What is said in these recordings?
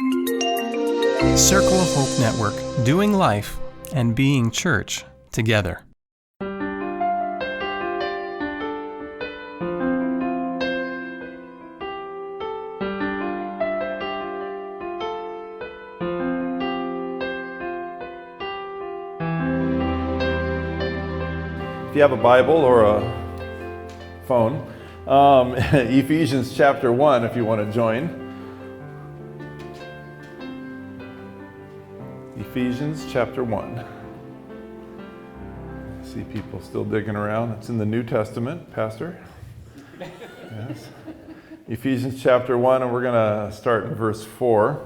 Circle of Hope Network, doing life and being church together. If you have a Bible or a phone, Ephesians chapter 1, if you want to join. Ephesians chapter 1. I see people still digging around. It's in the New Testament, Pastor. Yes. Ephesians chapter 1, and we're going to start in verse 4.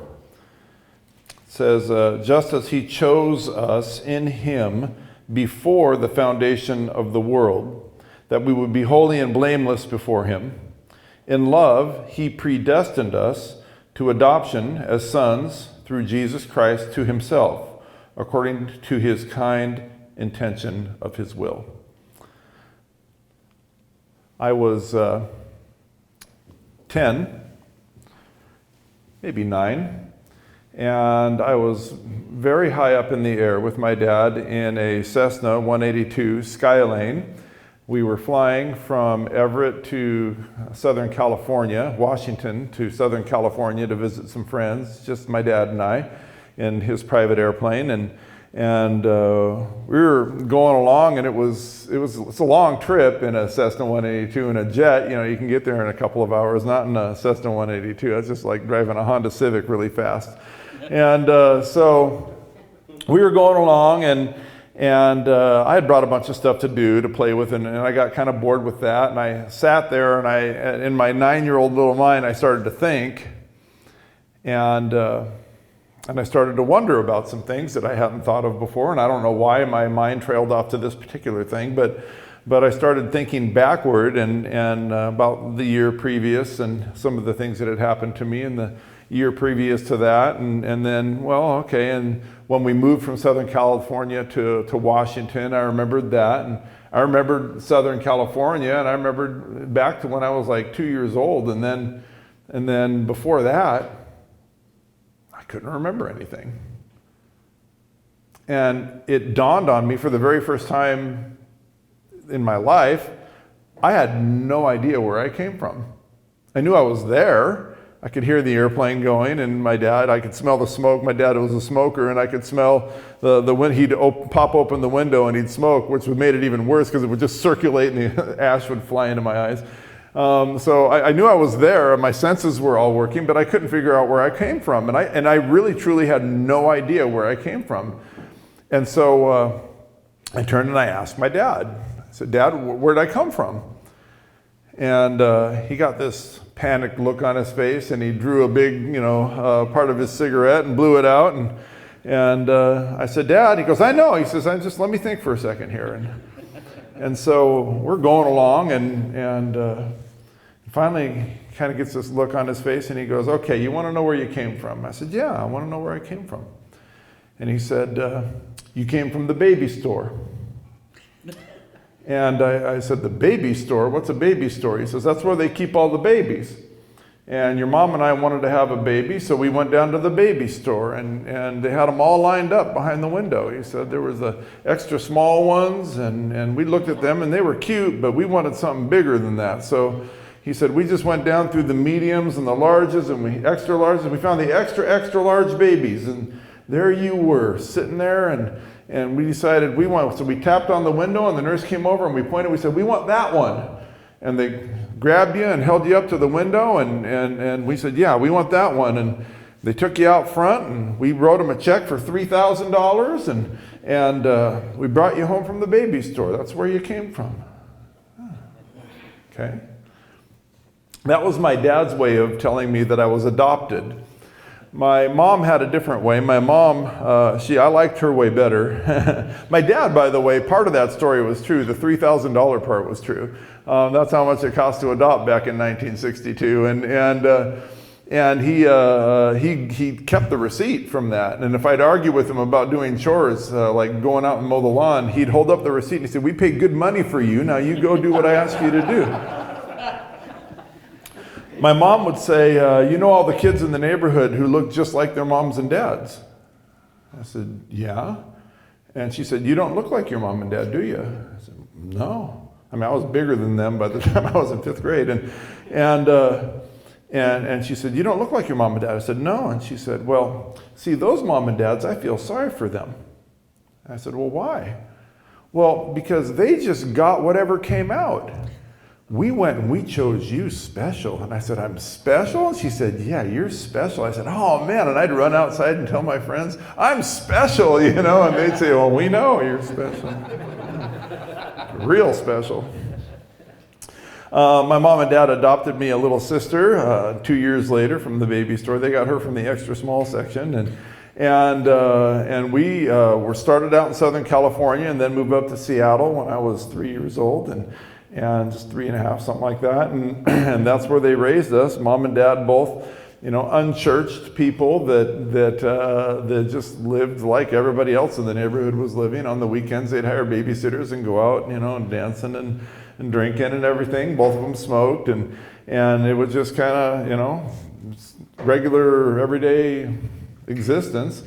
It says, just as he chose us in him before the foundation of the world, that we would be holy and blameless before him. In love, he predestined us to adoption as sons through Jesus Christ to himself, according to his kind intention of his will. I was 10, maybe 9, and I was very high up in the air with my dad in a Cessna 182 Skylane. We were flying from Everett to Southern California, Washington to Southern California to visit some friends, just my dad and I, in his private airplane. And we were going along, and it's a long trip in a Cessna 182. In a jet, you can get there in a couple of hours, not in a Cessna 182. That's just like driving a Honda Civic really fast. And so we were going along, and I had brought a bunch of stuff to do, to play with, and I got kind of bored with that. And I sat there, and in my 9-year-old little mind, I started to think, and I started to wonder about some things that I hadn't thought of before. And I don't know why my mind trailed off to this particular thing, but I started thinking backward and about the year previous and some of the things that had happened to me in the year previous to that, and then, and when we moved from Southern California to Washington, I remembered that, and I remembered Southern California, and I remembered back to when I was like 2 years old, and then before that, I couldn't remember anything. And it dawned on me for the very first time in my life, I had no idea where I came from. I knew I was there. I could hear the airplane going, and my dad, I could smell the smoke. My dad was a smoker, and I could smell the wind. He'd pop open the window and he'd smoke, which made it even worse because it would just circulate and the ash would fly into my eyes. So I knew I was there. My senses were all working, but I couldn't figure out where I came from. And I really, truly had no idea where I came from. And so I turned and I asked my dad. I said, Dad, where'd I come from? And he got this panicked look on his face, and he drew a big, part of his cigarette and blew it out. And I said, Dad, he goes, I know. He says, just let me think for a second here. And so we're going along, and finally kind of gets this look on his face, and he goes, okay, you want to know where you came from? I said, yeah, I want to know where I came from. And he said, you came from the baby store. And I said, the baby store? What's a baby store? He says, that's where they keep all the babies. And your mom and I wanted to have a baby, so we went down to the baby store, and they had them all lined up behind the window. He said there was the extra small ones, and we looked at them, and they were cute, but we wanted something bigger than that. So he said, we just went down through the mediums and the larges, and extra larges, and we found the extra large babies. And there you were, sitting there, and we decided so we tapped on the window, and the nurse came over, and we pointed, we said, we want that one. And they grabbed you and held you up to the window, and we said, yeah, we want that one. And they took you out front, and we wrote them a check for $3,000, and we brought you home from the baby store. That's where you came from. Okay. That was my dad's way of telling me that I was adopted. My mom had a different way. My mom, I liked her way better. My dad, by the way, part of that story was true. The $3,000 part was true. That's how much it cost to adopt back in 1962. And he kept the receipt from that. And if I'd argue with him about doing chores, like going out and mow the lawn, he'd hold up the receipt and he said, we paid good money for you. Now you go do what I asked you to do. My mom would say, you know all the kids in the neighborhood who look just like their moms and dads? I said, yeah. And she said, you don't look like your mom and dad, do you? I said, no. I mean, I was bigger than them by the time I was in 5th grade. And she said, you don't look like your mom and dad. I said, no. And she said, well, see, those mom and dads, I feel sorry for them. I said, well, why? Well, because they just got whatever came out. We went and we chose you special. And I said, I'm special? And she said, yeah, you're special. I said, oh man. And I'd run outside and tell my friends, I'm special, you know, and they'd say, well, we know you're special. Real special. My mom and dad adopted me a little sister 2 years later from the baby store. They got her from the extra small section. And we were started out in Southern California and then moved up to Seattle when I was 3 years old. And just 3.5, something like that. And that's where they raised us. Mom and dad both, you know, unchurched people that just lived like everybody else in the neighborhood was living. On the weekends, they'd hire babysitters and go out, you know, and dancing and drinking and everything. Both of them smoked. And it was just kind of, you know, regular, everyday existence.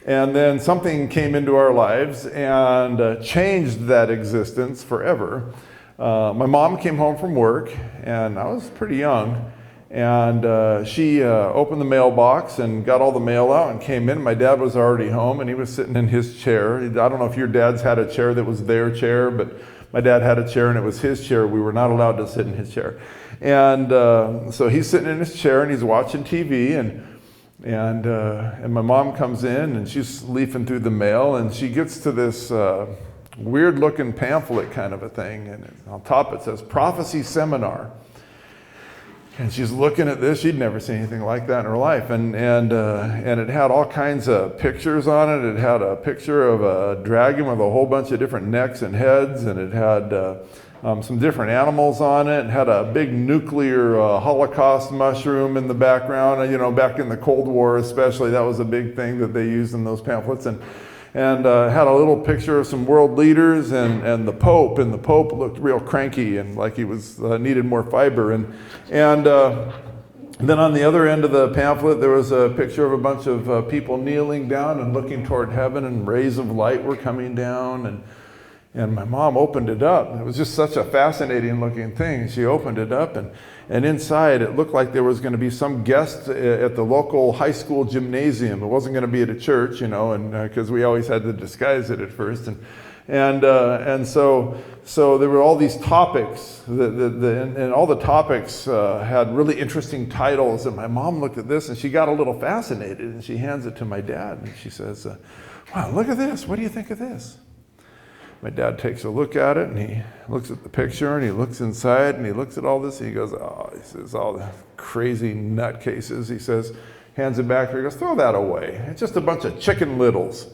And then something came into our lives and changed that existence forever. My mom came home from work, and I was pretty young, and she opened the mailbox and got all the mail out and came in. My dad was already home, and he was sitting in his chair. I don't know if your dad's had a chair that was their chair, but my dad had a chair, and it was his chair. We were not allowed to sit in his chair. And so he's sitting in his chair, and he's watching TV, and my mom comes in, and she's leafing through the mail, and she gets to this weird looking pamphlet kind of a thing, and on top it says Prophecy Seminar. And she's looking at this. She'd never seen anything like that in her life, and it had all kinds of pictures on it. It had a picture of a dragon with a whole bunch of different necks and heads, and it had some different animals on it. It had a big nuclear Holocaust mushroom in the background. You know, back in the Cold War especially, that was a big thing that they used in those pamphlets. And had a little picture of some world leaders and the Pope, and the Pope looked real cranky and like he was needed more fiber. And then on the other end of the pamphlet, there was a picture of a bunch of people kneeling down and looking toward heaven, and rays of light were coming down. And my mom opened it up. It was just such a fascinating looking thing. She opened it up, and inside it looked like there was going to be some guest at the local high school gymnasium. It wasn't going to be at a church, you know, and because we always had to disguise it at first. And so there were all these topics, and all the topics had really interesting titles. And my mom looked at this, and she got a little fascinated, and she hands it to my dad, and she says, wow, look at this. What do you think of this? My dad takes a look at it, and he looks at the picture, and he looks inside, and he looks at all this, and he goes, oh, he says, all the crazy nutcases. He says, hands it back to her, he goes, throw that away. It's just a bunch of Chicken Littles.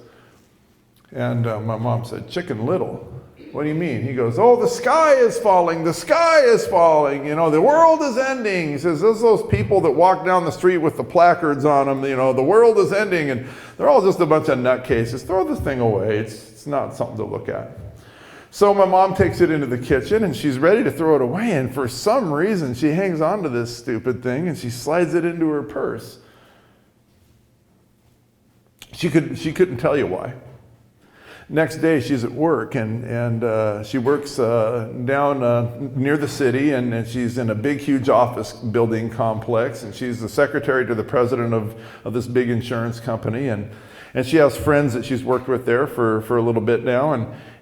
And my mom said, Chicken Little? What do you mean? He goes, oh, the sky is falling, the sky is falling, you know, the world is ending. He says, there's those people that walk down the street with the placards on them, you know, the world is ending, and they're all just a bunch of nutcases. Throw this thing away. It's not something to look at. So my mom takes it into the kitchen, and she's ready to throw it away, and for some reason she hangs on to this stupid thing, and she slides it into her purse. She couldn't tell you why. Next day she's at work, and she works down near the city, and she's in a big, huge office building complex, and she's the secretary to the president of this big insurance company, and she has friends that she's worked with there for a little bit now,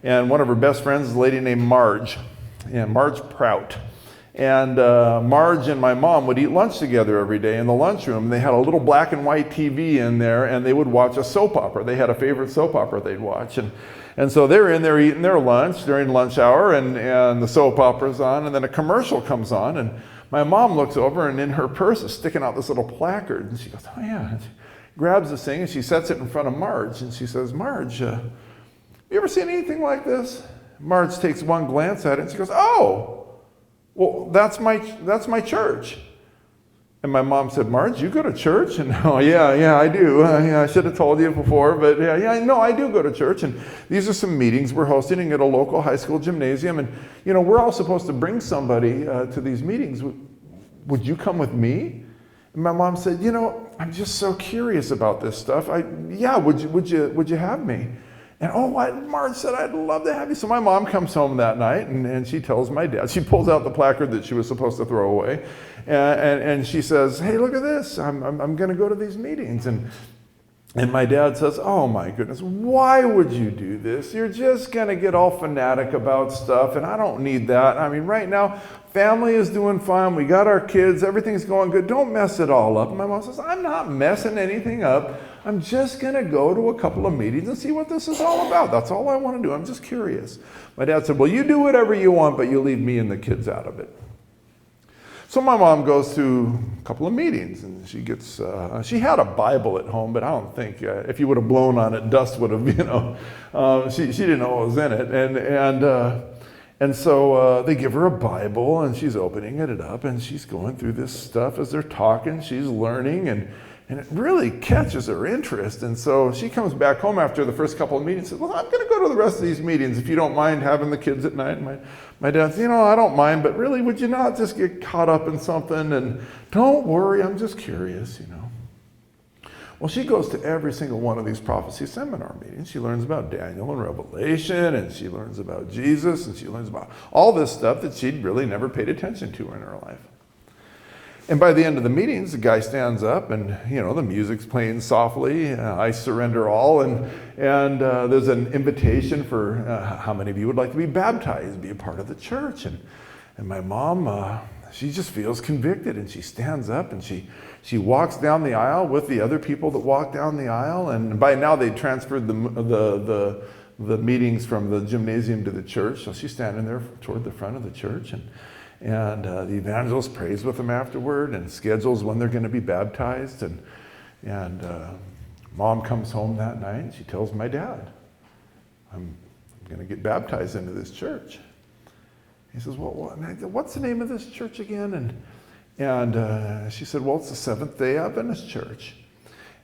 and one of her best friends is a lady named Marge Prout. And Marge and my mom would eat lunch together every day in the lunchroom. They had a little black and white TV in there, and they would watch a soap opera. They had a favorite soap opera they'd watch. And so they're in there eating their lunch during lunch hour, and the soap opera's on, and then a commercial comes on, and my mom looks over, and in her purse is sticking out this little placard. And she goes, oh yeah. And she grabs this thing, and she sets it in front of Marge, and she says, Marge, you ever seen anything like this? Marge takes one glance at it, and she goes, oh, well, that's my church. And my mom said, Marge, you go to church? And oh, yeah, I do. Yeah, I should have told you before, but yeah, no, I do go to church. And these are some meetings we're hosting at a local high school gymnasium. And, you know, we're all supposed to bring somebody to these meetings. would you come with me? And my mom said, I'm just so curious about this stuff. Would you have me? And Marge said, I'd love to have you. So my mom comes home that night and she tells my dad, she pulls out the placard that she was supposed to throw away. And she says, hey, look at this. I'm going to go to these meetings. And my dad says, oh my goodness, why would you do this? You're just going to get all fanatic about stuff, and I don't need that. I mean, right now, family is doing fine. We got our kids. Everything's going good. Don't mess it all up. And my mom says, I'm not messing anything up. I'm just going to go to a couple of meetings and see what this is all about. That's all I want to do. I'm just curious. My dad said, well, you do whatever you want, but you leave me and the kids out of it. So my mom goes to a couple of meetings, and she gets, she had a Bible at home, but I don't think, if you would have blown on it, dust would have, she didn't know what was in it. And so they give her a Bible, and she's opening it up, and she's going through this stuff as they're talking. She's learning, and it really catches her interest. And so she comes back home after the first couple of meetings and says, well, I'm going to go to the rest of these meetings if you don't mind having the kids at night. And my dad says, I don't mind, but really, would you not just get caught up in something? And don't worry, I'm just curious, Well, she goes to every single one of these prophecy seminar meetings. She learns about Daniel and Revelation, and she learns about Jesus, and she learns about all this stuff that she'd really never paid attention to in her life. And by the end of the meetings, the guy stands up and, the music's playing softly, I surrender all, and there's an invitation for how many of you would like to be baptized, be a part of the church. And my mom, she just feels convicted, and she stands up and she walks down the aisle with the other people that walk down the aisle. And by now they transferred the meetings from the gymnasium to the church, so she's standing there toward the front of the church, and the evangelist prays with them afterward and schedules when they're going to be baptized. And mom comes home that night and she tells my dad, I'm going to get baptized into this church. He says, well, what's the name of this church again? And she said, well, it's the Seventh-day Adventist Church.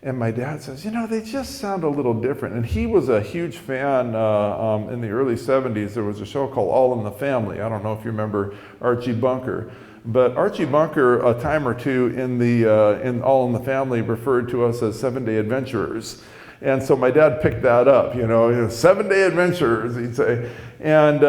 And my dad says, they just sound a little different. And he was a huge fan. In the early 70s, there was a show called All in the Family. I don't know if you remember Archie Bunker. But Archie Bunker, a time or two in All in the Family, referred to us as Seven-day Adventurers. And so my dad picked that up, Seven-day Adventurers, he'd say. And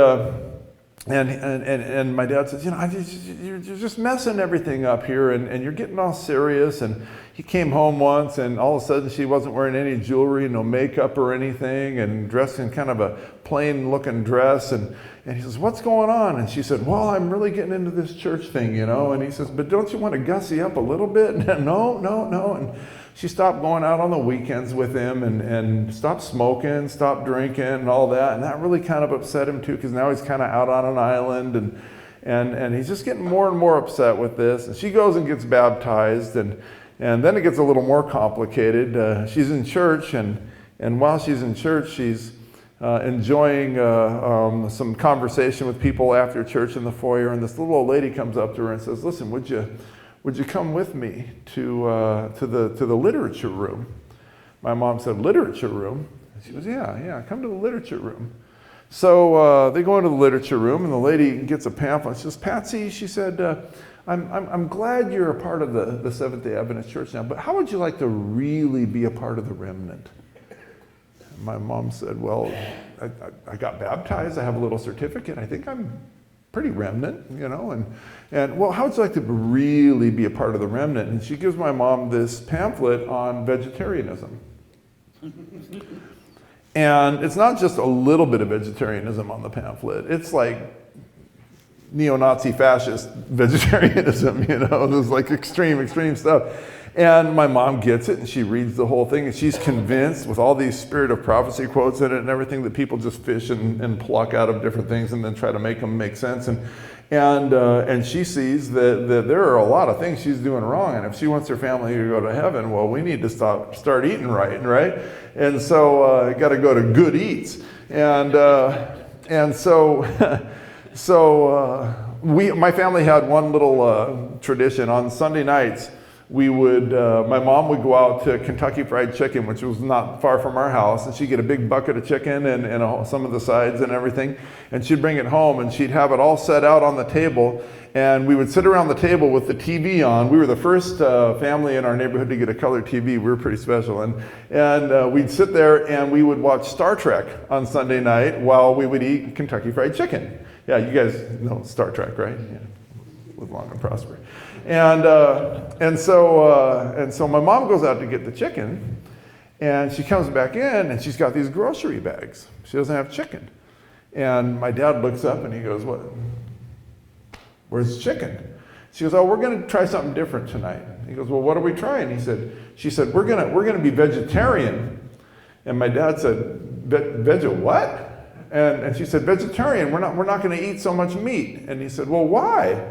my dad says, you're just messing everything up here, and you're getting all serious. And he came home once, and all of a sudden she wasn't wearing any jewelry, no makeup or anything, and dressed in kind of a plain-looking dress. And he says, what's going on? And she said, well, I'm really getting into this church thing, And he says, but don't you want to gussy up a little bit? No. And she stopped going out on the weekends with him and stopped smoking, stopped drinking and all that. And that really kind of upset him too, because now he's kind of out on an island and he's just getting more and more upset with this. And she goes and gets baptized, and then it gets a little more complicated. She's in church, and while she's in church, she's enjoying some conversation with people after church in the foyer. And this little old lady comes up to her and says, listen, would you come with me to the literature room? My mom said, literature room? And she goes, yeah, come to the literature room. So they go into the literature room, and the lady gets a pamphlet. She says, Patsy, she said, I'm glad you're a part of the Seventh-day Adventist Church now, but how would you like to really be a part of the remnant? And my mom said, well, I got baptized. I have a little certificate. I think I'm pretty remnant, and well, how would you like to really be a part of the remnant? And she gives my mom this pamphlet on vegetarianism. And it's not just a little bit of vegetarianism on the pamphlet. It's like neo-Nazi fascist vegetarianism, there's like extreme stuff. And my mom gets it, and she reads the whole thing, and she's convinced with all these Spirit of Prophecy quotes in it and everything that people just fish and pluck out of different things and then try to make them make sense. And she sees that there are a lot of things she's doing wrong, and if she wants her family to go to heaven, well, we need to start eating right? And so got to go to good eats. And so my family had one little tradition on Sunday nights. my mom would go out to Kentucky Fried Chicken, which was not far from our house, and she'd get a big bucket of chicken and some of the sides and everything, and she'd bring it home, and she'd have it all set out on the table, and we would sit around the table with the TV on. We were the first family in our neighborhood to get a color TV. We were pretty special, and we'd sit there and we would watch Star Trek on Sunday night while we would eat Kentucky Fried Chicken. Yeah, you guys know Star Trek, right? Yeah. Live long and prosper. And so my mom goes out to get the chicken, and she comes back in, and she's got these grocery bags. She doesn't have chicken. And my dad looks up, and he goes, "What? Where's the chicken?" She goes, "Oh, we're going to try something different tonight." He goes, "Well, what are we trying?" She said, we're going to be vegetarian." And my dad said, "Veg what?" And she said, "Vegetarian. We're not going to eat so much meat." And he said, "Well, why?"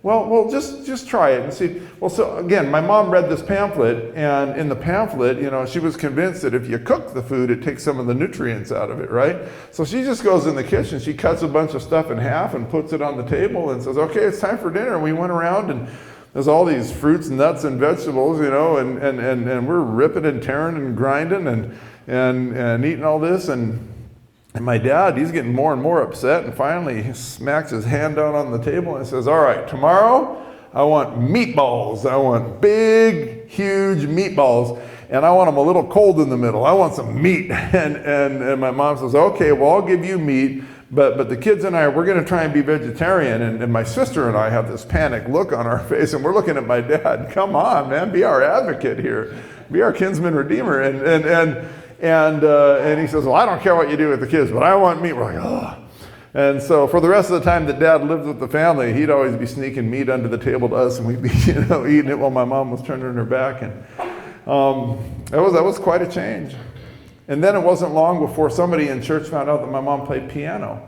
Well, just try it and see. Well, so again, my mom read this pamphlet, and in the pamphlet, she was convinced that if you cook the food, it takes some of the nutrients out of it, right? So she just goes in the kitchen, she cuts a bunch of stuff in half and puts it on the table and says, "Okay, it's time for dinner." And we went around, and there's all these fruits, nuts, and vegetables, and we're ripping and tearing and grinding and eating all this, and my dad, he's getting more and more upset, and finally he smacks his hand down on the table and says, "All right, tomorrow I want meatballs. I want big, huge meatballs, and I want them a little cold in the middle. I want some meat." And my mom says, "Okay, well, I'll give you meat, but the kids and I, we're going to try and be vegetarian." And my sister and I have this panic look on our face, and we're looking at my dad. "Come on, man, be our advocate here. Be our kinsman redeemer." And he says, "Well, I don't care what you do with the kids, but I want meat." We're like, "Oh." And so for the rest of the time that Dad lived with the family, he'd always be sneaking meat under the table to us, and we'd be eating it while my mom was turning her back. And that was quite a change. And then it wasn't long before somebody in church found out that my mom played piano.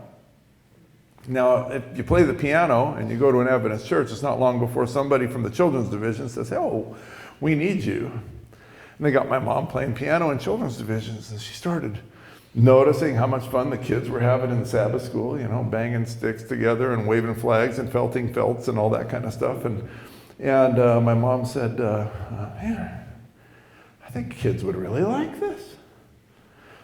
Now, if you play the piano and you go to an Adventist church, it's not long before somebody from the children's division says, "Oh, we need you." And they got my mom playing piano in children's divisions, and she started noticing how much fun the kids were having in the Sabbath school, banging sticks together and waving flags and felting felts and all that kind of stuff. And my mom said, "Man, I think kids would really like this."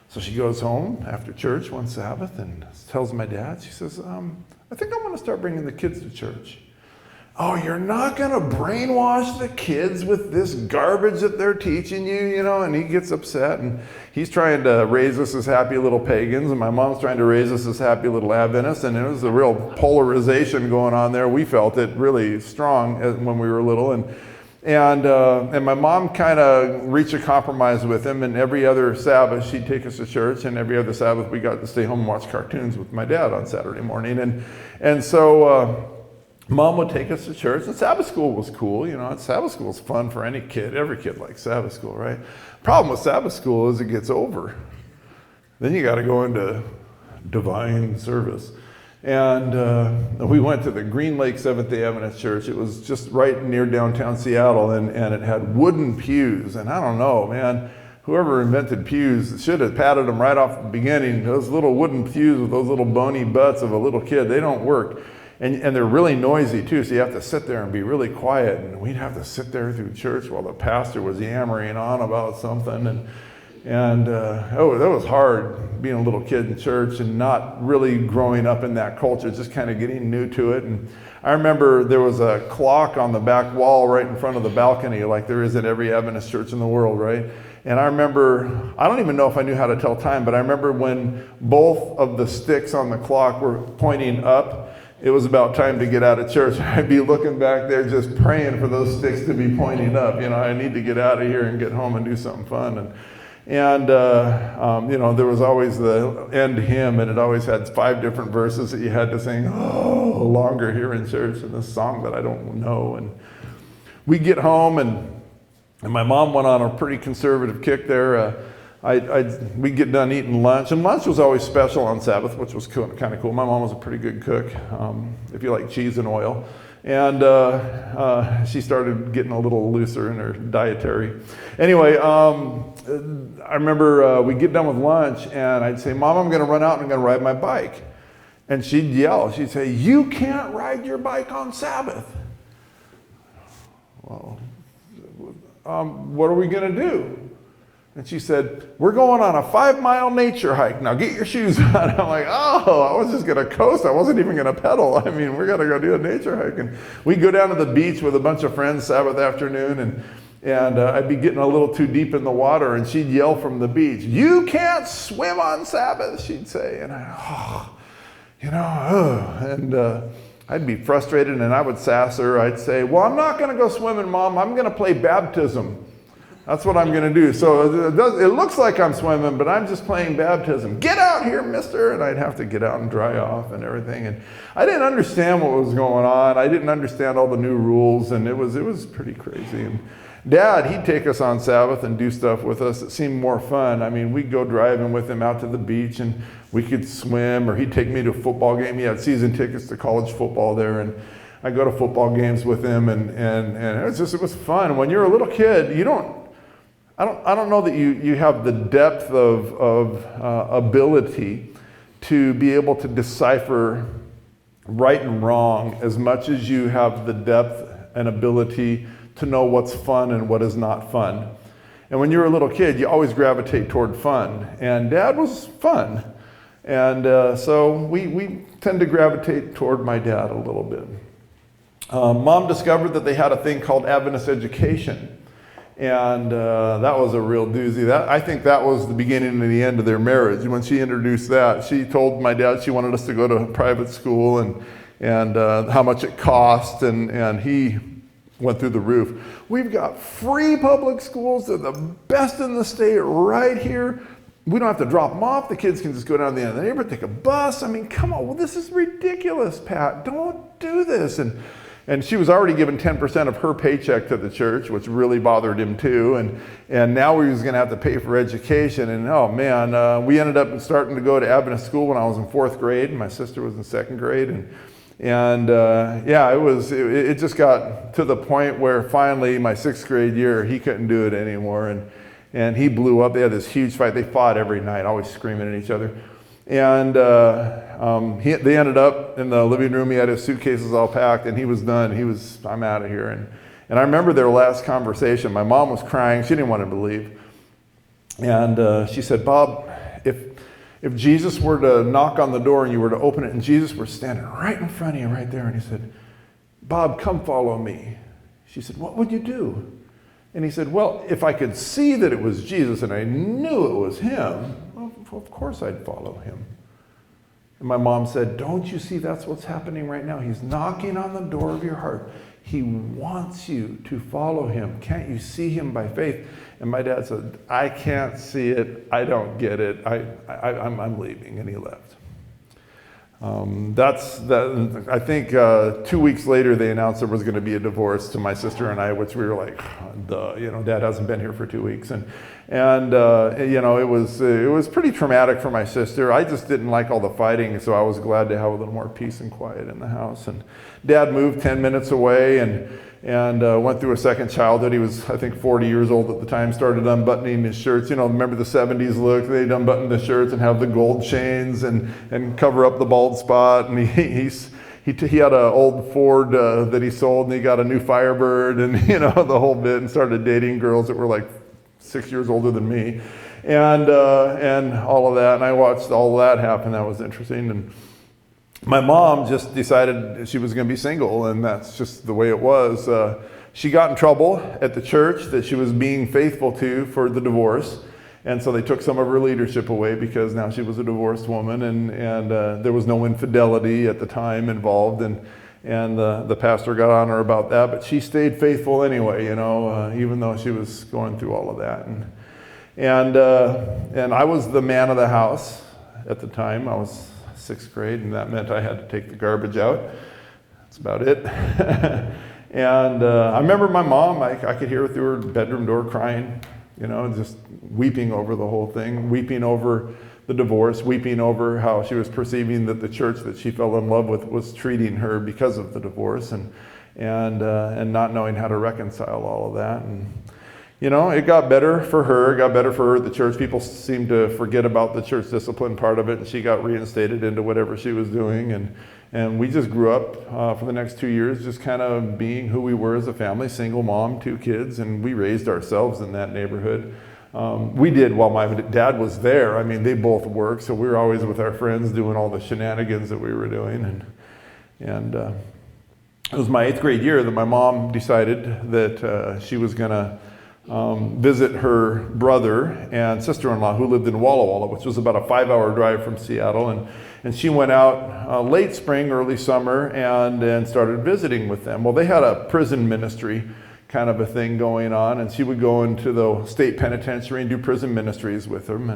So she goes home after church one Sabbath and tells my dad, she says, "I think I want to start bringing the kids to church." "Oh, you're not going to brainwash the kids with this garbage that they're teaching you, And he gets upset, and he's trying to raise us as happy little pagans, and my mom's trying to raise us as happy little Adventists, and it was a real polarization going on there. We felt it really strong when we were little, and my mom kind of reached a compromise with him, and every other Sabbath she'd take us to church, and every other Sabbath we got to stay home and watch cartoons with my dad on Saturday morning, and so Mom would take us to church, and Sabbath school was cool. Sabbath school is fun for any kid. Every kid likes Sabbath school, right? Problem with Sabbath school is it gets over. Then you got to go into divine service. And we went to the Green Lake Seventh-day Adventist Church. It was just right near downtown Seattle, and it had wooden pews. And I don't know, man, whoever invented pews should have patted them right off the beginning. Those little wooden pews with those little bony butts of a little kid, they don't work. And they're really noisy too, so you have to sit there and be really quiet. And we'd have to sit there through church while the pastor was yammering on about something. And that was hard, being a little kid in church and not really growing up in that culture, just kind of getting new to it. And I remember there was a clock on the back wall right in front of the balcony, like there is at every Adventist church in the world, right? And I remember, I don't even know if I knew how to tell time, but I remember when both of the sticks on the clock were pointing up, it was about time to get out of church. I'd be looking back there just praying for those sticks to be pointing up. I need to get out of here and get home and do something fun. And there was always the end hymn, and it always had 5 different verses that you had to sing longer here in church, and this song that I don't know. And we get home, and my mom went on a pretty conservative kick there. We'd get done eating lunch, and lunch was always special on Sabbath, which was kind of cool. My mom was a pretty good cook, if you like cheese and oil. And she started getting a little looser in her dietary. Anyway, I remember we'd get done with lunch, and I'd say, "Mom, I'm going to run out and I'm going to ride my bike." And she'd yell. She'd say, "You can't ride your bike on Sabbath." Well, what are we going to do? And she said, we're going on a 5-mile nature hike. Now get your shoes on. I'm like, oh, I was just going to coast. I wasn't even going to pedal. I mean, we're going to go do a nature hike. And we go down to the beach with a bunch of friends Sabbath afternoon, and I'd be getting a little too deep in the water, and she'd yell from the beach, you can't swim on Sabbath, she'd say. And I'd be frustrated, and I would sass her. I'd say, well, I'm not going to go swimming, Mom. I'm going to play baptism. That's what I'm going to do. So it looks like I'm swimming, but I'm just playing baptism. Get out here, mister. And I'd have to get out and dry off and everything. And I didn't understand what was going on. I didn't understand all the new rules, and it was pretty crazy. And Dad, he'd take us on Sabbath and do stuff with us that seemed more fun. I mean, we'd go driving with him out to the beach, and we could swim, or he'd take me to a football game. He had season tickets to college football there, and I go to football games with him, and it was fun. When you're a little kid, I don't know that you have the depth of ability to be able to decipher right and wrong as much as you have the depth and ability to know what's fun and what is not fun. And when you're a little kid, you always gravitate toward fun. And Dad was fun. And so we tend to gravitate toward my dad a little bit. Mom discovered that they had a thing called Adventist education. And that was a real doozy. I think that was the beginning and the end of their marriage. When she introduced that, she told my dad she wanted us to go to a private school and how much it cost, and he went through the roof. We've got free public schools. They're the best in the state right here. We don't have to drop them off. The kids can just go down the end of the neighborhood, take a bus. I mean, come on. Well, this is ridiculous, Pat. Don't do this. And she was already given 10% of her paycheck to the church, which really bothered him too. And now he was going to have to pay for education. And oh man, we ended up starting to go to Adventist school when I was in 4th grade. And my sister was in 2nd grade. It just got to the point where finally my 6th grade year, he couldn't do it anymore. And he blew up. They had this huge fight. They fought every night, always screaming at each other. And they ended up in the living room. He had his suitcases all packed, and he was done. I'm out of here. And I remember their last conversation. My mom was crying. She didn't want to believe. And she said, Bob, if Jesus were to knock on the door and you were to open it, and Jesus were standing right in front of you right there, and he said, Bob, come follow me. She said, what would you do? And he said, well, if I could see that it was Jesus and I knew it was him, well, of course I'd follow him. And my mom said, don't you see that's what's happening right now? He's knocking on the door of your heart. He wants you to follow him. Can't you see him by faith? And my dad said, I can't see it. I don't get it. I'm leaving. And he left. I think 2 weeks later they announced there was going to be a divorce to my sister and I, which we were like, duh, Dad hasn't been here for 2 weeks, and it was pretty traumatic for my sister. I just didn't like all the fighting, so I was glad to have a little more peace and quiet in the house. And Dad moved 10 minutes away and went through a second childhood. He was, I think, 40 years old at the time, started unbuttoning his shirts. Remember the 70s look? They'd unbutton the shirts and have the gold chains and cover up the bald spot. And he had an old Ford that he sold, and he got a new Firebird, and the whole bit, and started dating girls that were like 6 years older than me, and all of that. And I watched all of that happen. That was interesting. And my mom just decided she was going to be single, and that's just the way it was. She got in trouble at the church that she was being faithful to for the divorce, and so they took some of her leadership away because now she was a divorced woman, and there was no infidelity at the time involved, and the pastor got on her about that, but she stayed faithful anyway, even though she was going through all of that. And I was the man of the house at the time. I was 6th grade, and that meant I had to take the garbage out. That's about it. And I remember my mom, I could hear her through her bedroom door crying, just weeping over the whole thing, weeping over the divorce, weeping over how she was perceiving that the church that she fell in love with was treating her because of the divorce, and not knowing how to reconcile all of that. And it got better for her. It got better for her at the church. People seemed to forget about the church discipline part of it, and she got reinstated into whatever she was doing. And we just grew up for the next 2 years just kind of being who we were as a family, single mom, 2 kids, and we raised ourselves in that neighborhood. We did while my dad was there. I mean, they both worked, so we were always with our friends doing all the shenanigans that we were doing. And it was my 8th grade year that my mom decided that she was going to visit her brother and sister-in-law who lived in Walla Walla, which was about a 5-hour drive from Seattle. And she went out late spring, early summer, and started visiting with them. Well, they had a prison ministry kind of a thing going on, and she would go into the state penitentiary and do prison ministries with them.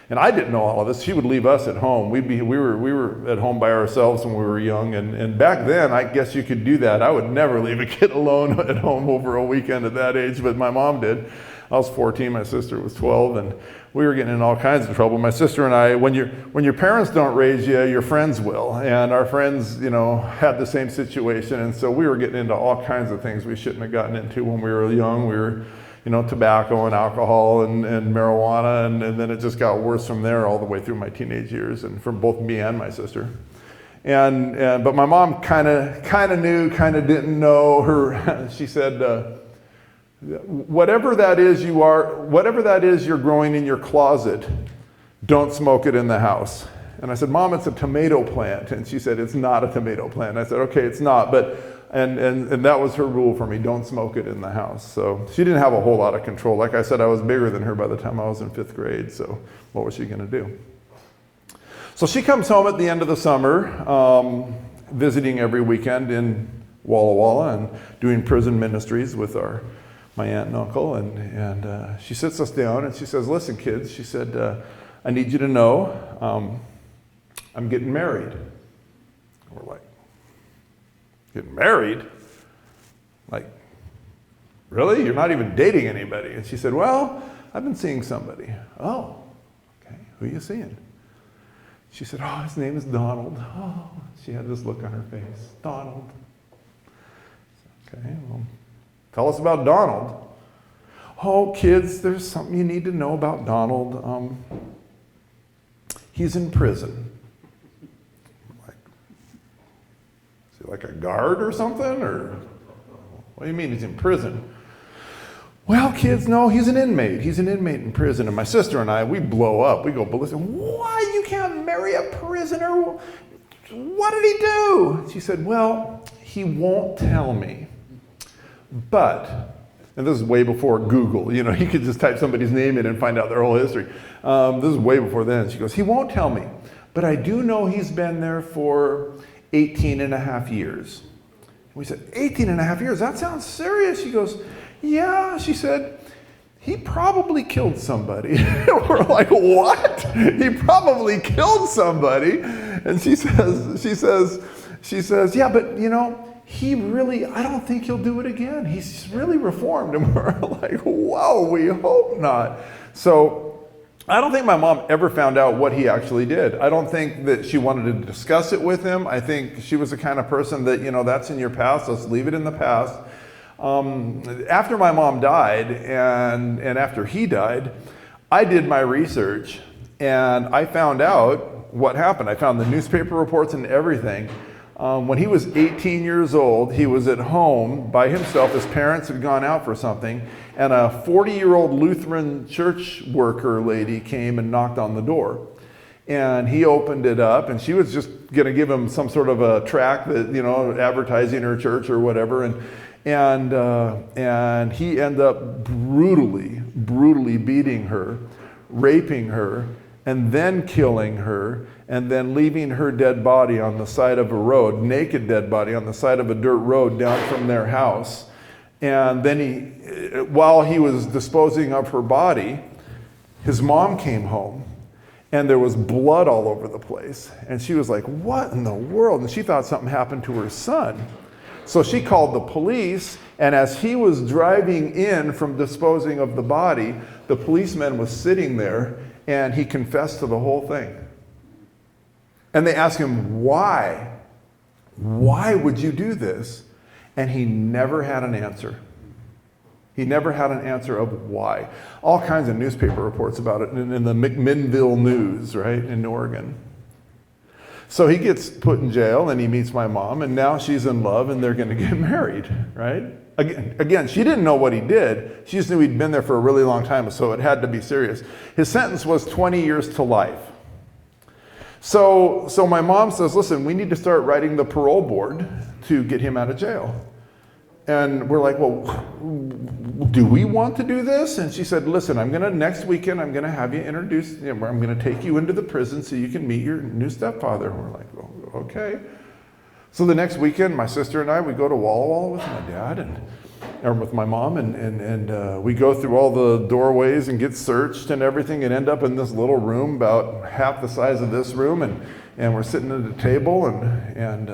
And I didn't know all of this. She would leave us at home. We were at home by ourselves when we were young, and back then, I guess you could do that. I would never leave a kid alone at home over a weekend at that age, but my mom did. I was 14, my sister was 12, and we were getting in all kinds of trouble. My sister and I, when your parents don't raise you, your friends will. And our friends, had the same situation, and so we were getting into all kinds of things we shouldn't have gotten into when we were young. We were, tobacco and alcohol and marijuana, and then it just got worse from there all the way through my teenage years, and from both me and my sister. But my mom kind of knew, kind of didn't know. She said, whatever that is you're growing in your closet, don't smoke it in the house. And I said, Mom, it's a tomato plant. And she said, it's not a tomato plant. I said, okay, it's not, and that was her rule for me, don't smoke it in the house. So she didn't have a whole lot of control. Like I said, I was bigger than her by the time I was in 5th grade, so what was she gonna do? So she comes home at the end of the summer, visiting every weekend in Walla Walla and doing prison ministries with my aunt and uncle, and she sits us down and she says, listen, kids, she said, I need you to know I'm getting married. We're like, getting married? Like, really? You're not even dating anybody? And she said, well, I've been seeing somebody. Oh, okay, who are you seeing? She said, oh, his name is Donald. Oh, she had this look on her face, Donald. Okay, well, tell us about Donald. Oh, kids, there's something you need to know about Donald. He's in prison. Is he like a guard or something? Or what do you mean he's in prison? Well, kids, no, he's an inmate. He's an inmate in prison. And my sister and I, we blow up. We go, ballistic. Why? You can't marry a prisoner? What did he do? She said, well, he won't tell me. But, and this is way before Google, you could just type somebody's name in and find out their whole history. This is way before then. She goes, he won't tell me, but I do know he's been there for 18 and a half years. We said, 18 and a half years? That sounds serious. She goes, yeah, she said, he probably killed somebody. We're like, what? He probably killed somebody? And she says, yeah, but he really, I don't think he'll do it again. He's really reformed. And we're like, whoa, we hope not. So I don't think my mom ever found out what he actually did. I don't think that she wanted to discuss it with him. I think she was the kind of person that, that's in your past, let's leave it in the past. After my mom died and after he died, I did my research and I found out what happened. I found the newspaper reports and everything. When he was 18 years old, he was at home by himself. His parents had gone out for something, and a 40-year-old Lutheran church worker lady came and knocked on the door. And he opened it up, and she was just going to give him some sort of a tract that, advertising her church or whatever. And he ended up brutally beating her, raping her, and then killing her, and then leaving her dead body on the side of a road, naked dead body on the side of a dirt road down from their house. And then while he was disposing of her body, his mom came home, and there was blood all over the place. And she was like, what in the world? And she thought something happened to her son. So she called the police, and as he was driving in from disposing of the body, the policeman was sitting there, and he confessed to the whole thing. And they asked him, why? Why would you do this? And he never had an answer. He never had an answer of why. All kinds of newspaper reports about it in the McMinnville News, right, in Oregon. So he gets put in jail and he meets my mom, and now she's in love and they're going to get married, right? Again, she didn't know what he did. She just knew he'd been there for a really long time, so it had to be serious. His sentence was 20 years to life. So my mom says, listen, we need to start writing the parole board to get him out of jail. And we're like, well, do we want to do this? And she said, listen, next weekend, I'm going to have you introduced, I'm going to take you into the prison so you can meet your new stepfather. And we're like, well, okay. So the next weekend, my sister and I, we go to Walla Walla with my dad or with my mom, and we go through all the doorways and get searched and everything and end up in this little room about half the size of this room. And we're sitting at a table and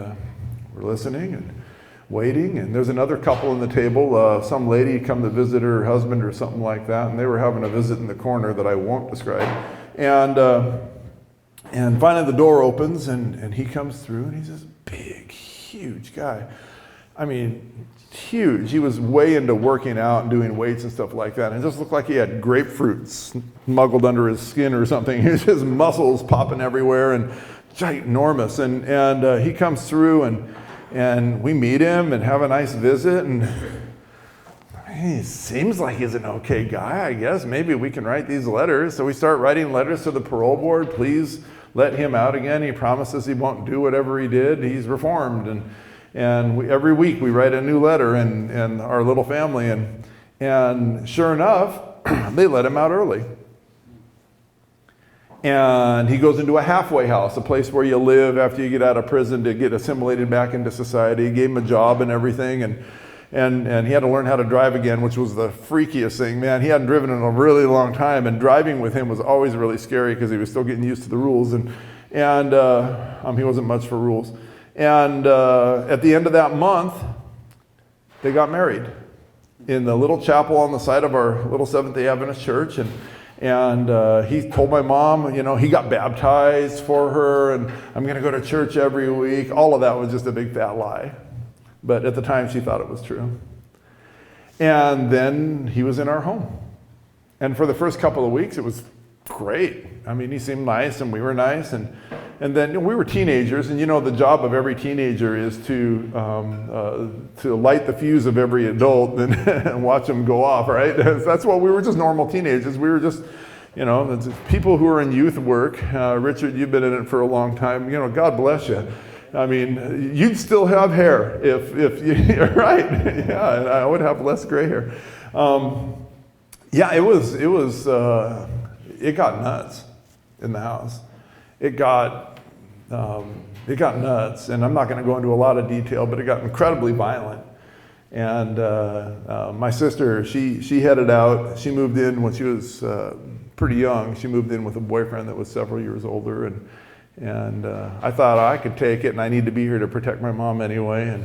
we're listening and waiting, and there's another couple in the table, some lady come to visit her husband or something like that, and they were having a visit in the corner that I won't describe. And finally the door opens, and he comes through, and he's this big, huge guy. I mean, huge. He was way into working out and doing weights and stuff like that, and it just looked like he had grapefruit smuggled under his skin or something. His muscles popping everywhere and ginormous. And he comes through, and we meet him and have a nice visit, and he seems like he's an okay guy, I guess. Maybe we can write these letters. So we start writing letters to the parole board. Please let him out again. He promises he won't do whatever he did. He's reformed. And every week we write a new letter in our little family. And sure enough, they let him out early. And he goes into a halfway house, a place where you live after you get out of prison to get assimilated back into society. He gave him a job and everything, and he had to learn how to drive again, which was the freakiest thing. Man, he hadn't driven in a really long time, and driving with him was always really scary because he was still getting used to the rules, and he wasn't much for rules. And at the end of that month, they got married in the little chapel on the side of our little Seventh-day Adventist church, and he told my mom, he got baptized for her, and I'm going to go to church every week. All of that was just a big fat lie. But at the time, she thought it was true. And then he was in our home. And for the first couple of weeks, it was great. I mean, he seemed nice, and we were nice. And then we were teenagers, and the job of every teenager is to light the fuse of every adult and watch them go off, right? That's what we were, just normal teenagers. We were just, people who are in youth work. Richard, you've been in it for a long time. God bless you. I mean, you'd still have hair if you're right. Yeah, and I would have less gray hair. It got nuts in the house. It got nuts, and I'm not going to go into a lot of detail, but it got incredibly violent. And my sister, she headed out. She moved in when she was pretty young. She moved in with a boyfriend that was several years older, and I thought I could take it, and I need to be here to protect my mom anyway.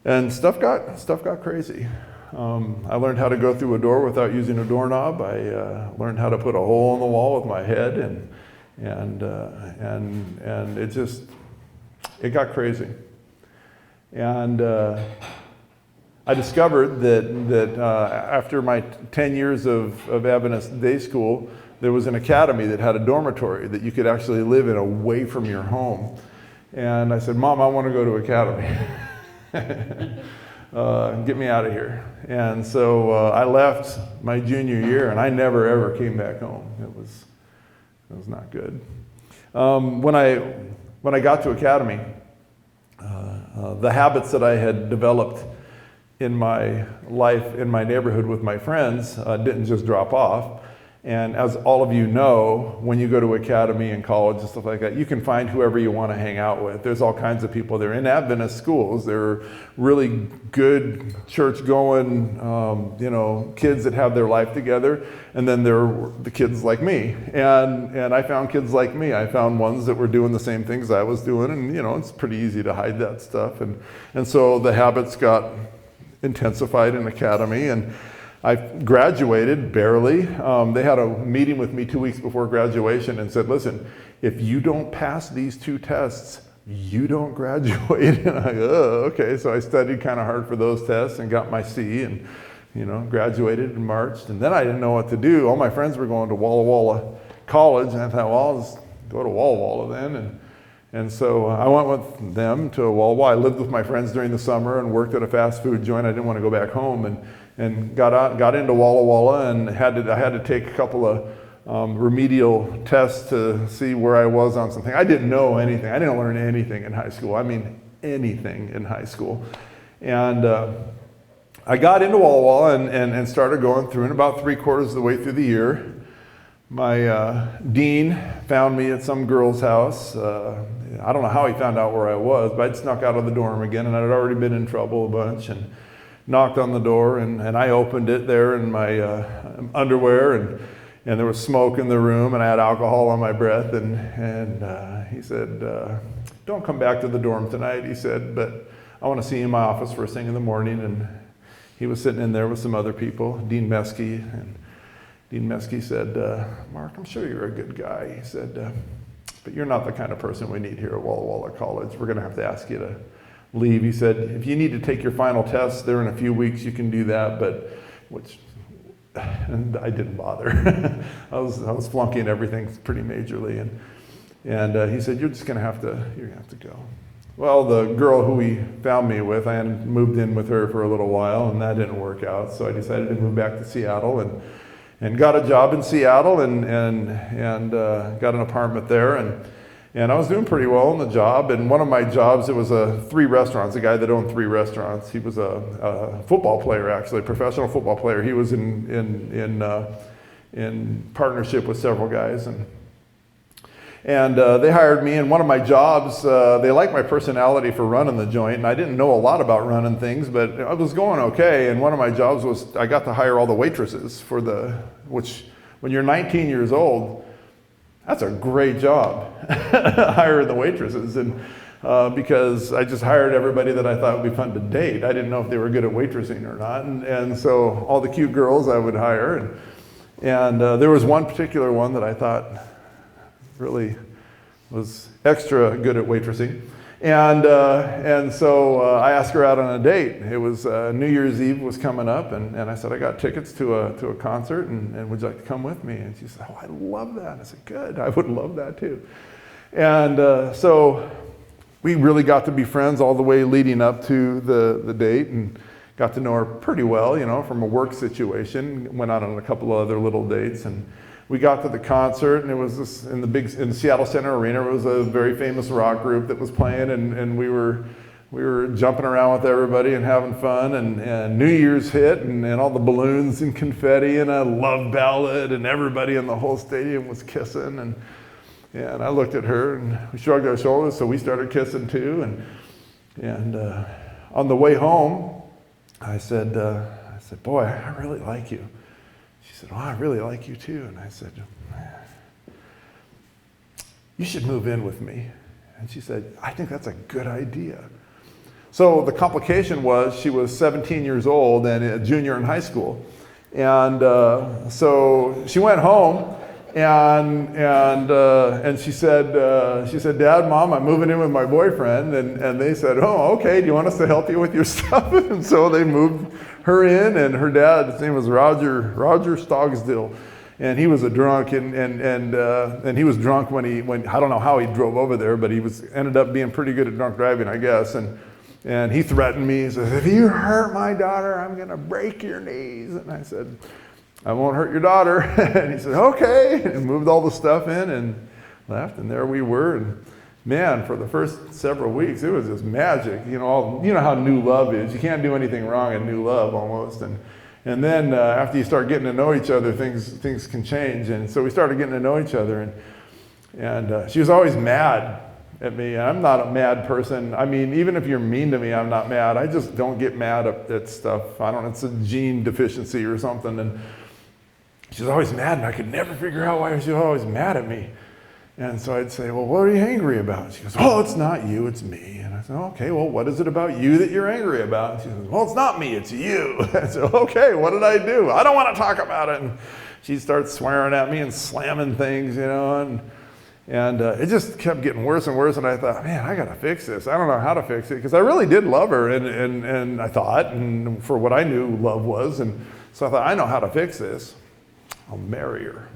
And stuff got crazy. I learned how to go through a door without using a doorknob. I learned how to put a hole in the wall with my head, and it got crazy. And I discovered that after my 10 years of Adventist day school, there was an academy that had a dormitory that you could actually live in away from your home. And I said, Mom, I want to go to academy. Get me out of here. And so I left my junior year, and I never ever came back home. It was not good. When I got to academy, the habits that I had developed in my life, in my neighborhood with my friends, didn't just drop off. And as all of you know, when you go to academy and college and stuff like that, you can find whoever you want to hang out with. There's all kinds of people. They're in Adventist schools. They're really good church-going, kids that have their life together. And then there are the kids like me. And I found kids like me. I found ones that were doing the same things I was doing. And, it's pretty easy to hide that stuff. And so the habits got intensified in academy. And I graduated barely. They had a meeting with me 2 weeks before graduation and said, listen, if you don't pass these 2 tests, you don't graduate. And I go, oh, okay. So I studied kind of hard for those tests and got my C and graduated and marched. And then I didn't know what to do. All my friends were going to Walla Walla College, and I thought, well, I'll just go to Walla Walla then. And so I went with them to Walla Walla. I lived with my friends during the summer and worked at a fast food joint. I didn't want to go back home, and got into Walla Walla, and I had to take a couple of remedial tests to see where I was on something. I didn't know anything. I didn't learn anything in high school. I mean, anything in high school. And I got into Walla Walla and started going through, and about 3/4 of the way through the year, my dean found me at some girl's house. I don't know how he found out where I was, but I'd snuck out of the dorm again, and I'd already been in trouble a bunch, and knocked on the door, and I opened it there in my underwear, and there was smoke in the room, and I had alcohol on my breath, and he said, don't come back to the dorm tonight, he said, but I want to see you in my office first thing in the morning. And he was sitting in there with some other people, Dean Meskey, and Dean Meskey said, Mark, I'm sure you're a good guy. He said, but you're not the kind of person we need here at Walla Walla College. We're going to have to ask you to leave. He said, if you need to take your final test there in a few weeks, you can do that, and I didn't bother. I was flunking everything pretty majorly, and he said, you're going to have to go. Well, the girl who he found me with, I had moved in with her for a little while, and that didn't work out, so I decided to move back to Seattle, and got a job in Seattle, and got an apartment there, and I was doing pretty well in the job. And one of my jobs, it was 3 restaurants, a guy that owned 3 restaurants. He was a football player, actually, a professional football player. He was in partnership with several guys, and they hired me. And one of my jobs, they liked my personality for running the joint, and I didn't know a lot about running things, but I was going okay. And one of my jobs was I got to hire all the waitresses which when you're 19 years old, that's a great job, hiring the waitresses. And because I just hired everybody that I thought would be fun to date. I didn't know if they were good at waitressing or not. And so all the cute girls I would hire. And there was one particular one that I thought really was extra good at waitressing. And so I asked her out on a date. It was New Year's Eve was coming up, and I said, I got tickets to a concert, and would you like to come with me? And she said, oh, I love that. I said, good, I would love that too. And so we really got to be friends all the way leading up to the date, and got to know her pretty well, from a work situation. Went out on a couple of other little dates, and we got to the concert, and it was in the Seattle Center Arena. It was a very famous rock group that was playing, and we were jumping around with everybody and having fun, and New Year's hit, and all the balloons and confetti and a love ballad, and everybody in the whole stadium was kissing, and I looked at her, and we shrugged our shoulders, so we started kissing too, and on the way home, I said, boy, I really like you. She said, oh, I really like you too. And I said, you should move in with me. And she said, I think that's a good idea. So the complication was she was 17 years old and a junior in high school. And so she went home and she said, Dad, Mom, I'm moving in with my boyfriend. And they said, oh, okay, do you want us to help you with your stuff? And so they moved her in, and her dad, his name was Roger Stogsdill, and he was a drunk, and he was drunk when I don't know how he drove over there, but he ended up being pretty good at drunk driving, I guess, and he threatened me. He says, if you hurt my daughter, I'm gonna break your knees. And I said, I won't hurt your daughter. And he said, okay, and moved all the stuff in and left, and there we were. And man, for the first several weeks, it was just magic. You know how new love is. You can't do anything wrong in new love almost. And then after you start getting to know each other, things can change. And so we started getting to know each other. And she was always mad at me. I'm not a mad person. I mean, even if you're mean to me, I'm not mad. I just don't get mad at stuff. I don't know, it's a gene deficiency or something. And she was always mad, and I could never figure out why she was always mad at me. And so I'd say, well, what are you angry about? She goes, oh, it's not you, it's me. And I said, okay, well, what is it about you that you're angry about? And she says, well, it's not me, it's you. I said, okay, what did I do? I don't want to talk about it. And she starts swearing at me and slamming things, And it just kept getting worse and worse, and I thought, man, I gotta fix this. I don't know how to fix it, because I really did love her, and I thought, and for what I knew love was, and so I thought, I know how to fix this. I'll marry her.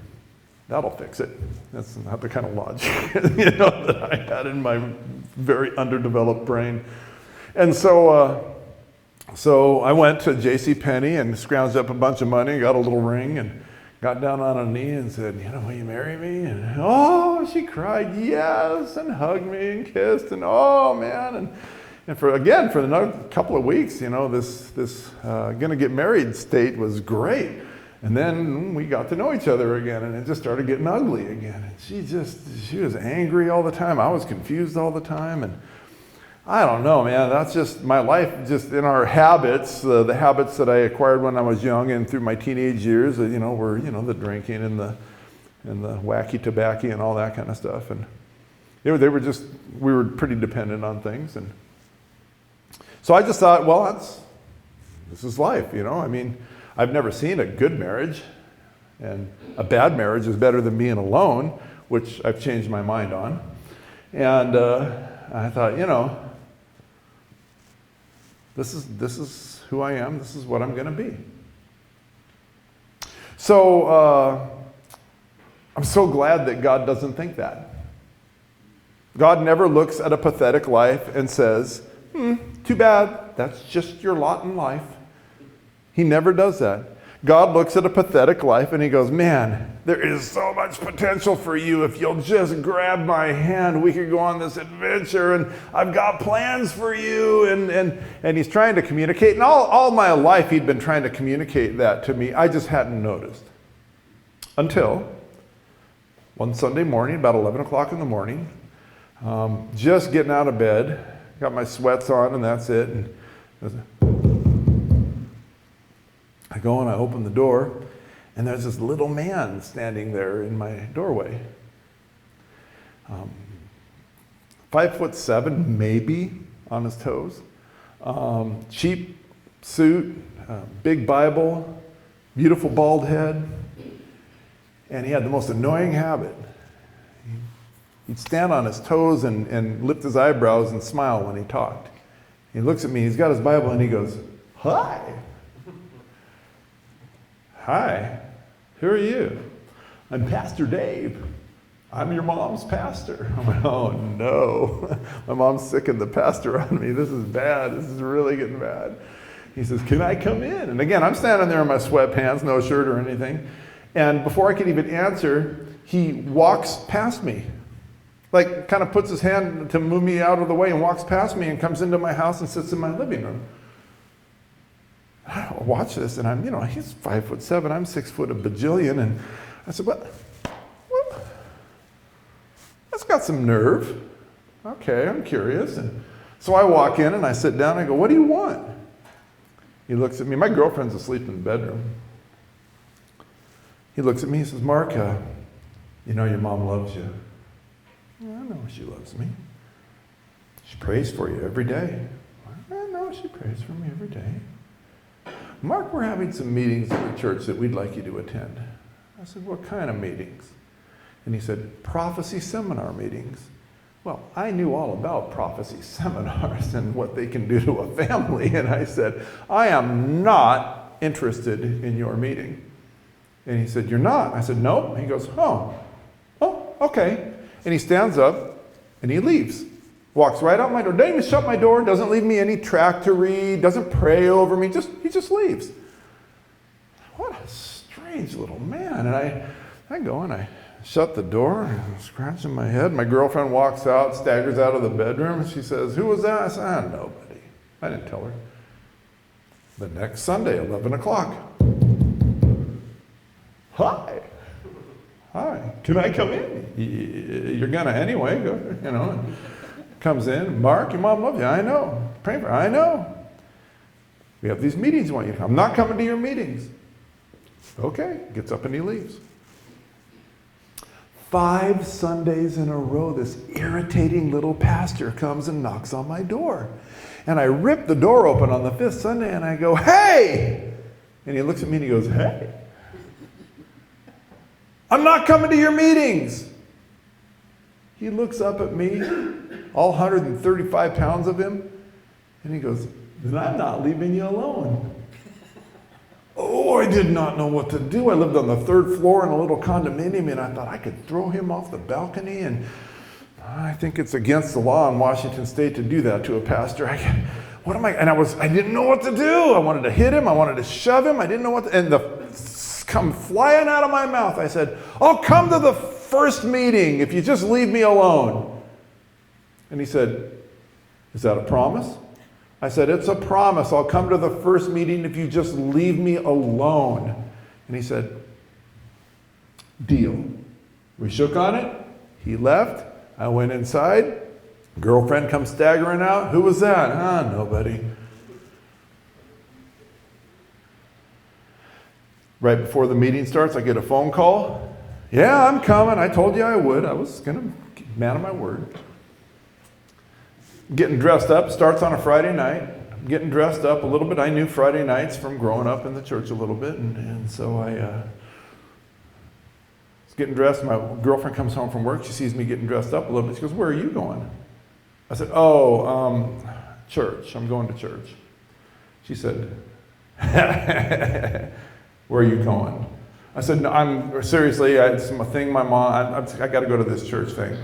That'll fix it. That's not the kind of logic that I had in my very underdeveloped brain. And so I went to JCPenney and scrounged up a bunch of money, got a little ring, and got down on a knee and said, will you marry me? And she cried yes, and hugged me and kissed, and oh man, and for another couple of weeks, this gonna get married state was great. And then we got to know each other again, and it just started getting ugly again. And she was angry all the time. I was confused all the time, and I don't know, man. That's just my life, just in our habits, the habits that I acquired when I was young and through my teenage years, were, the drinking and the wacky tobacco and all that kind of stuff. And we were pretty dependent on things. And so I just thought, well, this is life, I've never seen a good marriage, and a bad marriage is better than being alone, which I've changed my mind on. And I thought, this is who I am. This is what I'm going to be. So I'm so glad that God doesn't think that. God never looks at a pathetic life and says, too bad, that's just your lot in life. He never does that. God looks at a pathetic life and he goes, man, there is so much potential for you. If you'll just grab my hand, we could go on this adventure, and I've got plans for you. And he's trying to communicate. And all my life he'd been trying to communicate that to me. I just hadn't noticed. Until one Sunday morning, about 11 o'clock in the morning, just getting out of bed, got my sweats on, and that's it. And I go and I open the door, and there's this little man standing there in my doorway. 5'7", maybe, on his toes. Cheap suit, big Bible, beautiful bald head. And he had the most annoying habit. He'd stand on his toes and lift his eyebrows and smile when he talked. He looks at me, he's got his Bible, and he goes, "Hi." "Hi, who are you?" "I'm Pastor Dave. I'm your mom's pastor." I went, "Oh no, my mom's sicking the pastor on me. This is bad. This is really getting bad." He says, "Can I come in?" And again, I'm standing there in my sweatpants, no shirt or anything. And before I could even answer, he walks past me. Like, kind of puts his hand to move me out of the way and walks past me and comes into my house and sits in my living room. I watch this, and he's 5'7", I'm 6 foot a bajillion, and I said, "What? That's got some nerve." Okay, I'm curious. And so I walk in and I sit down and I go, "What do you want?" He looks at me. My girlfriend's asleep in the bedroom. He looks at me, he says, "Mark, your mom loves you." "I know she loves me. She prays for you every day." "I know she prays for me every day." "Mark, we're having some meetings at the church that we'd like you to attend." I said, "What kind of meetings?" And he said, "Prophecy seminar meetings." Well, I knew all about prophecy seminars and what they can do to a family. And I said, "I am not interested in your meeting." And he said, "You're not?" I said, "Nope." He goes, Oh, okay. And he stands up and he leaves. Walks right out my door. Doesn't even shut my door. Doesn't leave me any tract to read. Doesn't pray over me. He just leaves. What a strange little man. And I go and I shut the door. I'm scratching my head. My girlfriend walks out, staggers out of the bedroom. And she says, "Who was that?" I said, "Nobody." I didn't tell her. The next Sunday, 11 o'clock. "Hi. Can I come in?" "You're gonna anyway." Go, Comes in. "Mark, your mom loves you." "I know. Pray for her." "I know. We have these meetings you want you to come." "I'm not coming to your meetings." "Okay." Gets up and he leaves. 5 Sundays in a row, this irritating little pastor comes and knocks on my door. And I rip the door open on the 5th Sunday and I go, "Hey!" And he looks at me and he goes, "Hey, I'm not coming to your meetings." He looks up at me, all 135 pounds of him, and he goes, "Then I'm not leaving you alone." Oh, I did not know what to do. I lived on the 3rd floor in a little condominium, and I thought I could throw him off the balcony, and I think it's against the law in Washington State to do that to a pastor. I didn't know what to do. I wanted to hit him. I wanted to shove him. I didn't know what to, and come flying out of my mouth. I said, "I'll come to the first meeting if you just leave me alone." And he said, "Is that a promise?" I said, "It's a promise. I'll come to the first meeting if you just leave me alone." And he said, "Deal." We shook on it. He left. I went inside. Girlfriend comes staggering out. "Who was that?" Nobody. Right before the meeting starts, I get a phone call. "Yeah, I'm coming. I told you I would. I was going to, man of my word." Getting dressed up starts on a Friday night. Getting dressed up a little bit. I knew Friday nights from growing up in the church a little bit, and so I was getting dressed. My girlfriend comes home from work. She sees me getting dressed up a little bit. She goes, "Where are you going?" I said, "Church. I'm going to church." She said, "Where are you going?" I said, "No, it's a thing my mom, I got to go to this church thing."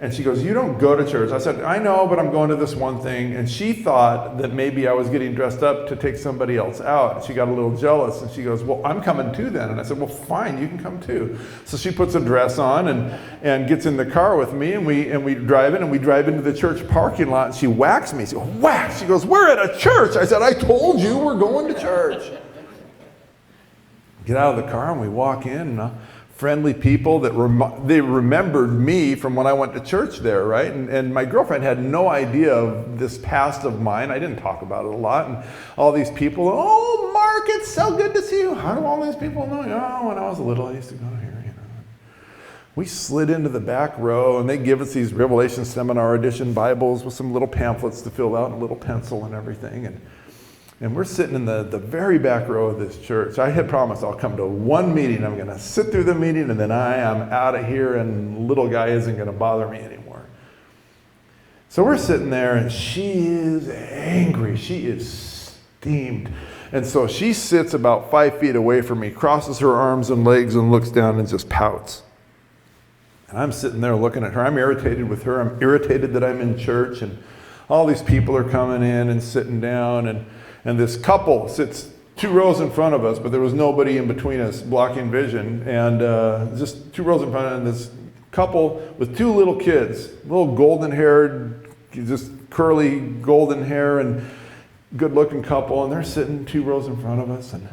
And she goes, "You don't go to church." I said, "I know, but I'm going to this one thing." And she thought that maybe I was getting dressed up to take somebody else out. She got a little jealous, and she goes, "Well, I'm coming too then." And I said, "Well, fine, you can come too." So she puts a dress on and gets in the car with me, and we drive in, and we drive into the church parking lot, and she whacks me. She goes, "Whack!" She goes, "We're at a church." I said, "I told you we're going to church." Get out of the car, and we walk in, and friendly people that they remembered me from when I went to church there, right? And my girlfriend had no idea of this past of mine. I didn't talk about it a lot. And all these people, "Oh, Mark, it's so good to see you." How do all these people know you? "Oh, when I was little, I used to go here, We slid into the back row, and they give us these Revelation Seminar Edition Bibles with some little pamphlets to fill out and a little pencil and everything. And we're sitting in the very back row of this church. I had promised I'll come to one meeting. I'm going to sit through the meeting, and then I am out of here, and little guy isn't going to bother me anymore. So we're sitting there, and she is angry. She is steamed. And so she sits about 5 feet away from me, crosses her arms and legs, and looks down and just pouts. And I'm sitting there looking at her. I'm irritated with her. I'm irritated that I'm in church, and all these people are coming in and sitting down, and this couple sits 2 rows in front of us, but there was nobody in between us blocking vision. And just 2 rows in front of this couple with 2 little kids, little golden-haired, just curly golden hair, and good-looking couple. And they're sitting 2 rows in front of us. And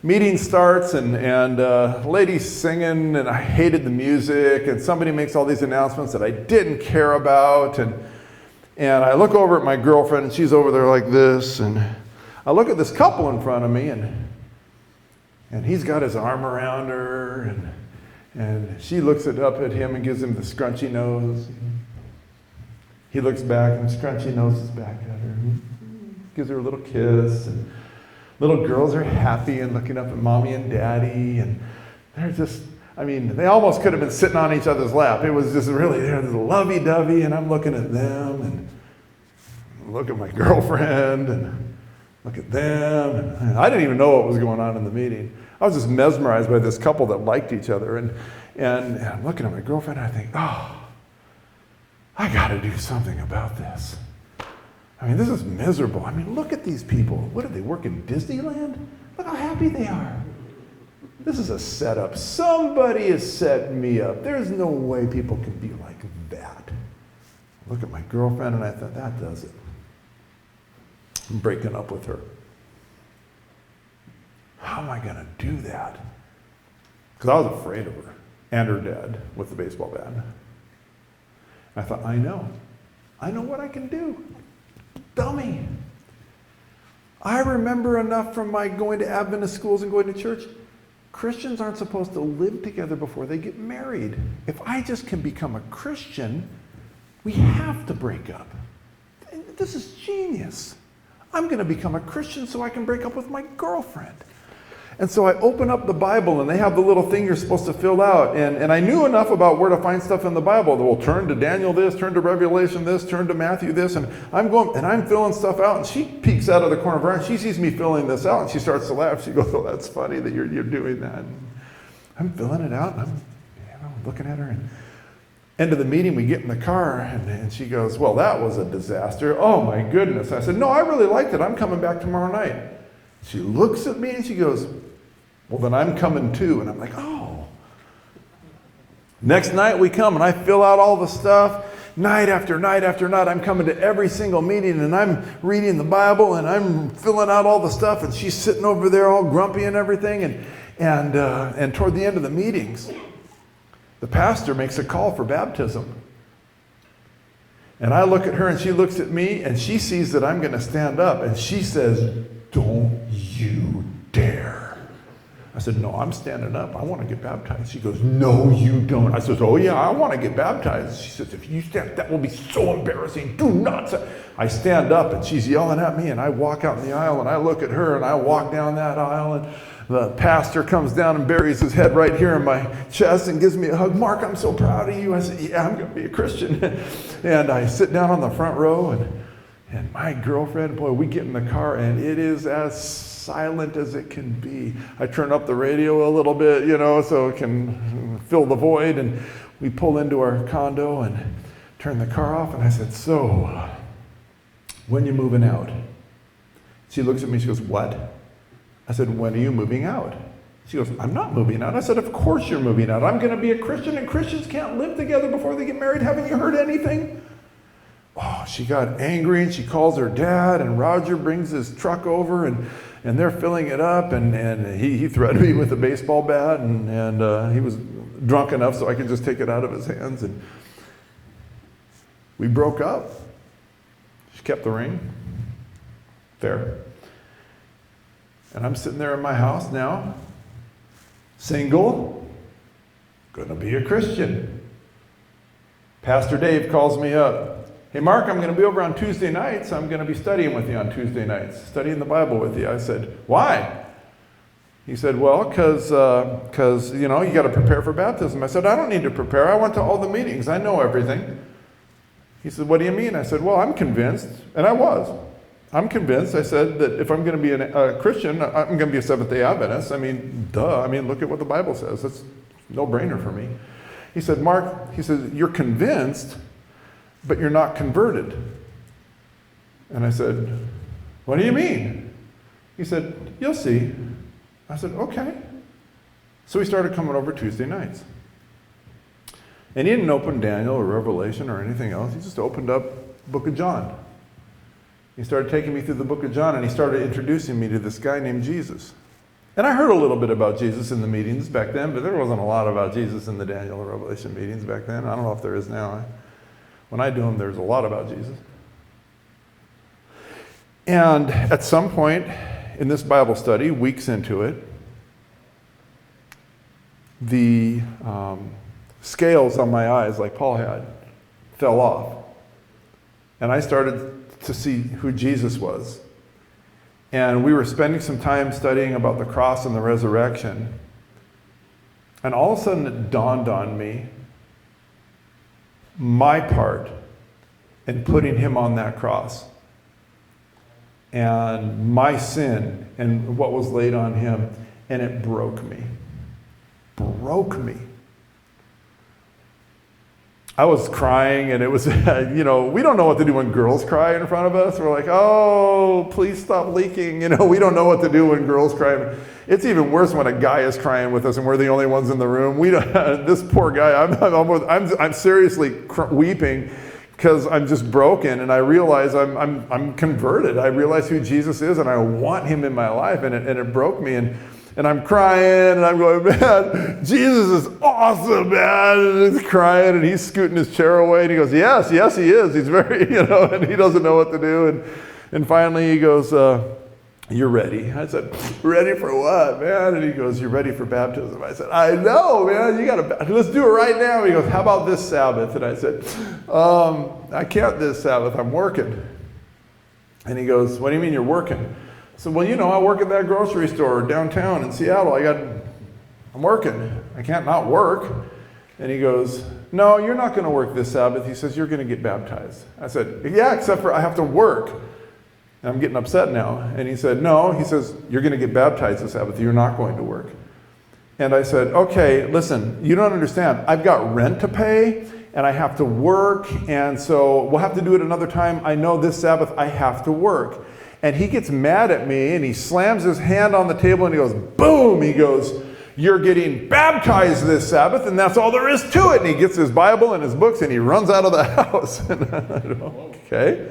meeting starts, and ladies singing, and I hated the music. And somebody makes all these announcements that I didn't care about. And I look over at my girlfriend, and she's over there like this, and I look at this couple in front of me, and he's got his arm around her, and she looks up at him and gives him the scrunchy nose. He looks back, and the scrunchy nose is back at her. Gives her a little kiss, and little girls are happy and looking up at mommy and daddy, and they're just, they almost could have been sitting on each other's lap. It was just really, they're lovey-dovey, and I'm looking at them, and look at my girlfriend, and look at them. And I didn't even know what was going on in the meeting. I was just mesmerized by this couple that liked each other. And I'm looking at my girlfriend, and I think, oh, I got to do something about this. This is miserable. Look at these people. What, do they work in Disneyland? Look how happy they are. This is a setup. Somebody has set me up. There's no way people can be like that. Look at my girlfriend, and I thought, that does it. I'm breaking up with her. How am I going to do that? Because I was afraid of her and her dad with the baseball bat. I thought, I know what I can do. Dummy. I remember enough from my going to Adventist schools and going to church. Christians aren't supposed to live together before they get married. If I just can become a Christian, we have to break up. This is genius. I'm going to become a Christian so I can break up with my girlfriend. And so I open up the Bible, and they have the little thing you're supposed to fill out. And I knew enough about where to find stuff in the Bible. Well, turn to Daniel this, turn to Revelation this, turn to Matthew this. And I'm filling stuff out. And she peeks out of the corner of her eye, and she sees me filling this out. And she starts to laugh. She goes, oh, that's funny that you're doing that. And I'm filling it out, and I'm looking at her. And end of the meeting, we get in the car, and she goes, well, that was a disaster. Oh, my goodness. I said, no, I really liked it. I'm coming back tomorrow night. She looks at me, and she goes, well, then I'm coming too. And I'm like, oh. Next night we come, and I fill out all the stuff. Night after night after night, I'm coming to every single meeting, and I'm reading the Bible, and I'm filling out all the stuff, and she's sitting over there all grumpy and everything. And toward the end of the meetings, the pastor makes a call for baptism. And I look at her, and she looks at me, and she sees that I'm going to stand up, and she says, don't you dare. I said, no, I'm standing up. I want to get baptized. She goes, no, you don't. I said, oh, yeah, I want to get baptized. She says, if you stand, that will be so embarrassing. Do not. I stand up, and she's yelling at me, and I walk out in the aisle, and I look at her, and I walk down that aisle, and the pastor comes down and buries his head right here in my chest and gives me a hug. Mark, I'm so proud of you. I said, yeah, I'm going to be a Christian. And I sit down on the front row, and my girlfriend, boy, we get in the car, and it is as silent as it can be. I turn up the radio a little bit, so it can fill the void, and we pull into our condo and turn the car off, and I said, so, when you moving out? She looks at me, she goes, what? I said, when are you moving out? She goes, I'm not moving out. I said, of course you're moving out. I'm going to be a Christian, and Christians can't live together before they get married. Haven't you heard anything? Oh, she got angry, and she calls her dad, and Roger brings his truck over, and they're filling it up, and he threatened me with a baseball bat, and he was drunk enough so I could just take it out of his hands, and we broke up. She kept the ring. There. And I'm sitting there in my house now, single, gonna be a Christian. Pastor Dave calls me up. Hey, Mark, I'm going to be over on Tuesday nights. I'm going to be studying with you on Tuesday nights, studying the Bible with you. I said, why? He said, well, because you got to prepare for baptism. I said, I don't need to prepare. I went to all the meetings. I know everything. He said, what do you mean? I said, well, I'm convinced, and I was. I'm convinced. I said that if I'm going to be a Christian, I'm going to be a Seventh-day Adventist. I mean, duh. I mean, look at what the Bible says. That's no-brainer for me. He said, Mark, he said, you're convinced, but you're not converted. And I said, what do you mean? He said, you'll see. I said, okay. So we started coming over Tuesday nights. And he didn't open Daniel or Revelation or anything else. He just opened up the book of John. He started taking me through the book of John, and he started introducing me to this guy named Jesus. And I heard a little bit about Jesus in the meetings back then, but there wasn't a lot about Jesus in the Daniel or Revelation meetings back then. I don't know if there is now. When I do them, there's a lot about Jesus. And at some point in this Bible study, weeks into it, the scales on my eyes, like Paul had, fell off. And I started to see who Jesus was. And we were spending some time studying about the cross and the resurrection. And all of a sudden it dawned on me my part in putting him on that cross, and my sin and what was laid on him, and it broke me. I was crying, and it was, we don't know what to do when girls cry in front of us. We're like, oh, please stop leaking. We don't know what to do when girls cry. It's even worse when a guy is crying with us and we're the only ones in the room. This poor guy, I'm seriously weeping because I'm just broken, and I realize I'm converted. I realize who Jesus is, and I want him in my life, and it broke me. And I'm crying, and I'm going, man, Jesus is awesome, man. And he's crying, and he's scooting his chair away, and he goes, yes, he is. He's very, and he doesn't know what to do. And finally he goes, you're ready. I said, ready for what, man? And he goes, you're ready for baptism. I said, I know, man. Let's do it right now. He goes, how about this Sabbath? And I said, I can't this Sabbath. I'm working. And he goes, what do you mean you're working? I said, well, I work at that grocery store downtown in Seattle. I'm working. I can't not work. And he goes, no, you're not going to work this Sabbath. He says, you're going to get baptized. I said, yeah, except for I have to work. And I'm getting upset now. And he said, no. He says, you're going to get baptized this Sabbath. You're not going to work. And I said, okay, listen, you don't understand. I've got rent to pay, and I have to work, and so we'll have to do it another time. I know this Sabbath I have to work. And he gets mad at me, and he slams his hand on the table, and he goes, boom! He goes, you're getting baptized this Sabbath, and that's all there is to it. And he gets his Bible and his books, and he runs out of the house. Okay.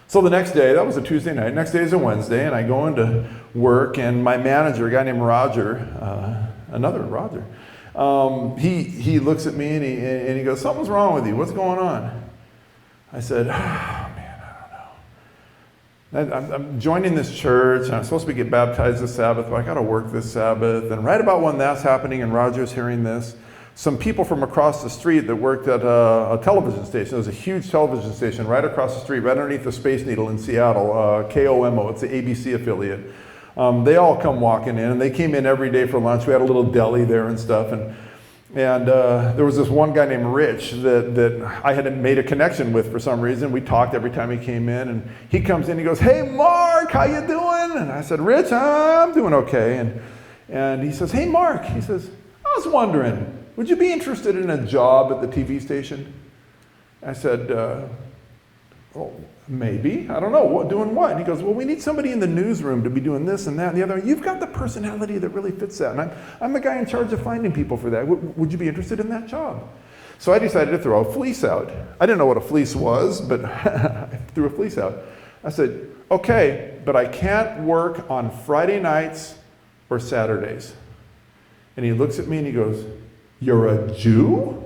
So the next day, that was a Tuesday night, next day is a Wednesday, and I go into work, and my manager, a guy named Roger, another Roger, he looks at me and he goes, something's wrong with you, what's going on? I said, I'm joining this church, and I'm supposed to get baptized this Sabbath, but I got to work this Sabbath. And right about when that's happening and Roger's hearing this, some people from across the street that worked at a television station, there was a huge television station right across the street, right underneath the Space Needle in Seattle, KOMO, it's the ABC affiliate. They all come walking in, and they came in every day for lunch. We had a little deli there and stuff, and there was this one guy named Rich that I had made a connection with for some reason. We talked every time he came in, and he comes in, he goes, hey Mark, how you doing? And I said, Rich, I'm doing okay. And he says, hey Mark, he says, I was wondering, would you be interested in a job at the TV station? I said, well, maybe. I don't know. Doing what? And he goes, well, we need somebody in the newsroom to be doing this and that and the other. You've got the personality that really fits that. And I'm the guy in charge of finding people for that. Would you be interested in that job? So I decided to throw a fleece out. I didn't know what a fleece was, but I threw a fleece out. I said, okay, but I can't work on Friday nights or Saturdays. And he looks at me and he goes, you're a Jew?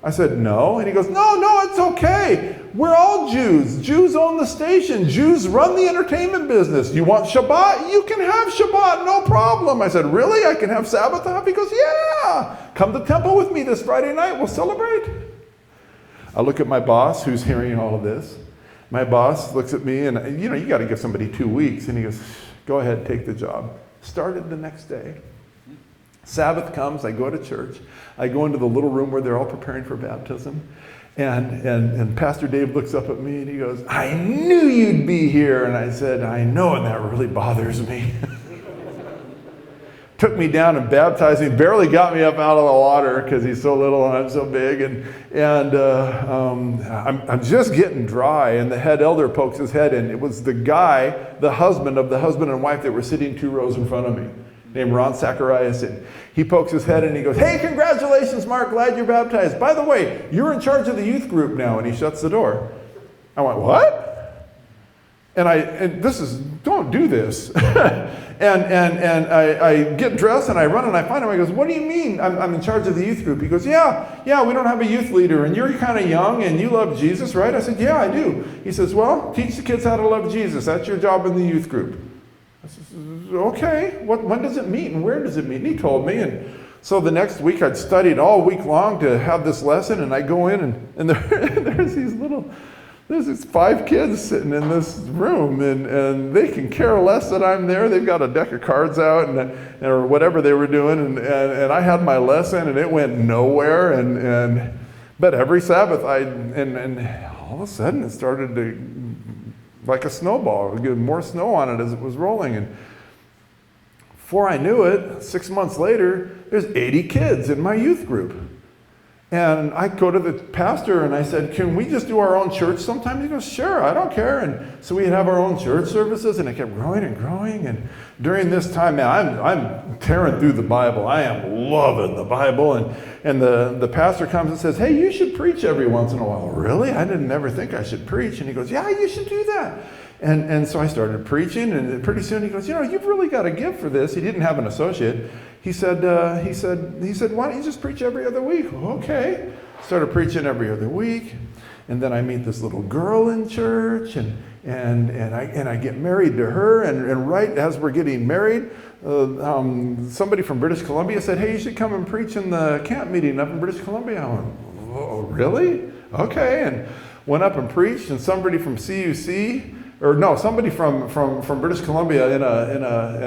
I said, no. And he goes, no, it's okay. We're all Jews. Jews own the station. Jews run the entertainment business. You want Shabbat? You can have Shabbat, no problem. I said, really? I can have Sabbath off? He goes, yeah. Come to temple with me this Friday night. We'll celebrate. I look at my boss who's hearing all of this. My boss looks at me and, you got to give somebody 2 weeks. And he goes, go ahead, take the job. Started the next day. Sabbath comes, I go to church. I go into the little room where they're all preparing for baptism. And Pastor Dave looks up at me and he goes, I knew you'd be here. And I said, I know, and that really bothers me. Took me down and baptized me, barely got me up out of the water because he's so little and I'm so big. I'm just getting dry, and the head elder pokes his head in. It was the guy, the husband of the husband and wife that were sitting 2 rows in front of me, named Ron Zacharias. And he pokes his head in and he goes, hey, congratulations, Mark, glad you're baptized. By the way, you're in charge of the youth group now. And he shuts the door. I went, what? And this is, don't do this. and I get dressed and I run and I find him. I goes, what do you mean I'm in charge of the youth group? He goes, yeah, we don't have a youth leader, and you're kind of young and you love Jesus, right? I said, yeah, I do. He says, well, teach the kids how to love Jesus. That's your job in the youth group. I said, okay, when does it meet and where does it meet? And he told me. And so the next week I'd studied all week long to have this lesson, and I go in and there's these 5 kids sitting in this room, and they can care less that I'm there. They've got a deck of cards out or whatever they were doing, and I had my lesson and it went nowhere. But every Sabbath and all of a sudden it started to, like a snowball, get more snow on it as it was rolling. And before I knew it, 6 months later, there's 80 kids in my youth group. And I go to the pastor and I said, can we just do our own church sometime? He goes, sure, I don't care. And so we'd have our own church services, and it kept growing and growing. And during this time, man, I'm tearing through the Bible. I am loving the Bible. And the pastor comes and says, hey, you should preach every once in a while. Really? I didn't ever think I should preach. And he goes, yeah, you should do that. And so I started preaching, and pretty soon he goes, you've really got a gift for this. He didn't have an associate. He said, why don't you just preach every other week? Okay. Started preaching every other week. And then I meet this little girl in church, and I get married to her. And right as we're getting married, somebody from British Columbia said, hey, you should come and preach in the camp meeting up in British Columbia. I went, oh, really? Okay. And went up and preached, and somebody from CUC or no, somebody from British Columbia in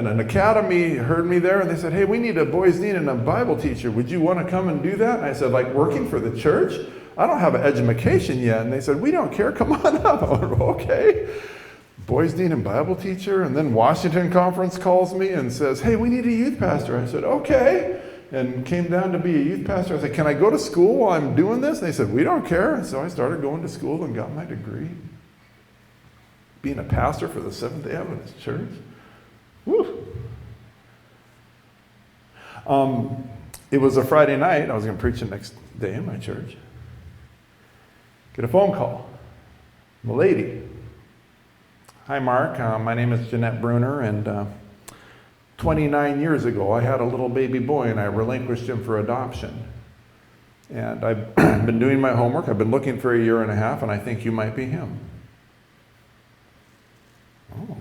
an academy heard me there, and they said, hey, we need a boys' dean and a Bible teacher. Would you want to come and do that? And I said, like working for the church? I don't have an education yet. And they said, we don't care, come on up. I went, okay. Boys' dean and Bible teacher, and then Washington Conference calls me and says, hey, we need a youth pastor. I said, okay, and came down to be a youth pastor. I said, can I go to school while I'm doing this? And they said, we don't care. And so I started going to school and got my degree. Being a pastor for the Seventh-day Adventist Church. Woo! It was a Friday night. I was going to preach the next day in my church. Get a phone call from a lady. Hi, Mark. My name is Jeanette Bruner, and 29 years ago, I had a little baby boy, and I relinquished him for adoption. And I've been doing my homework. I've been looking for a year and a half, and I think you might be him. Oh.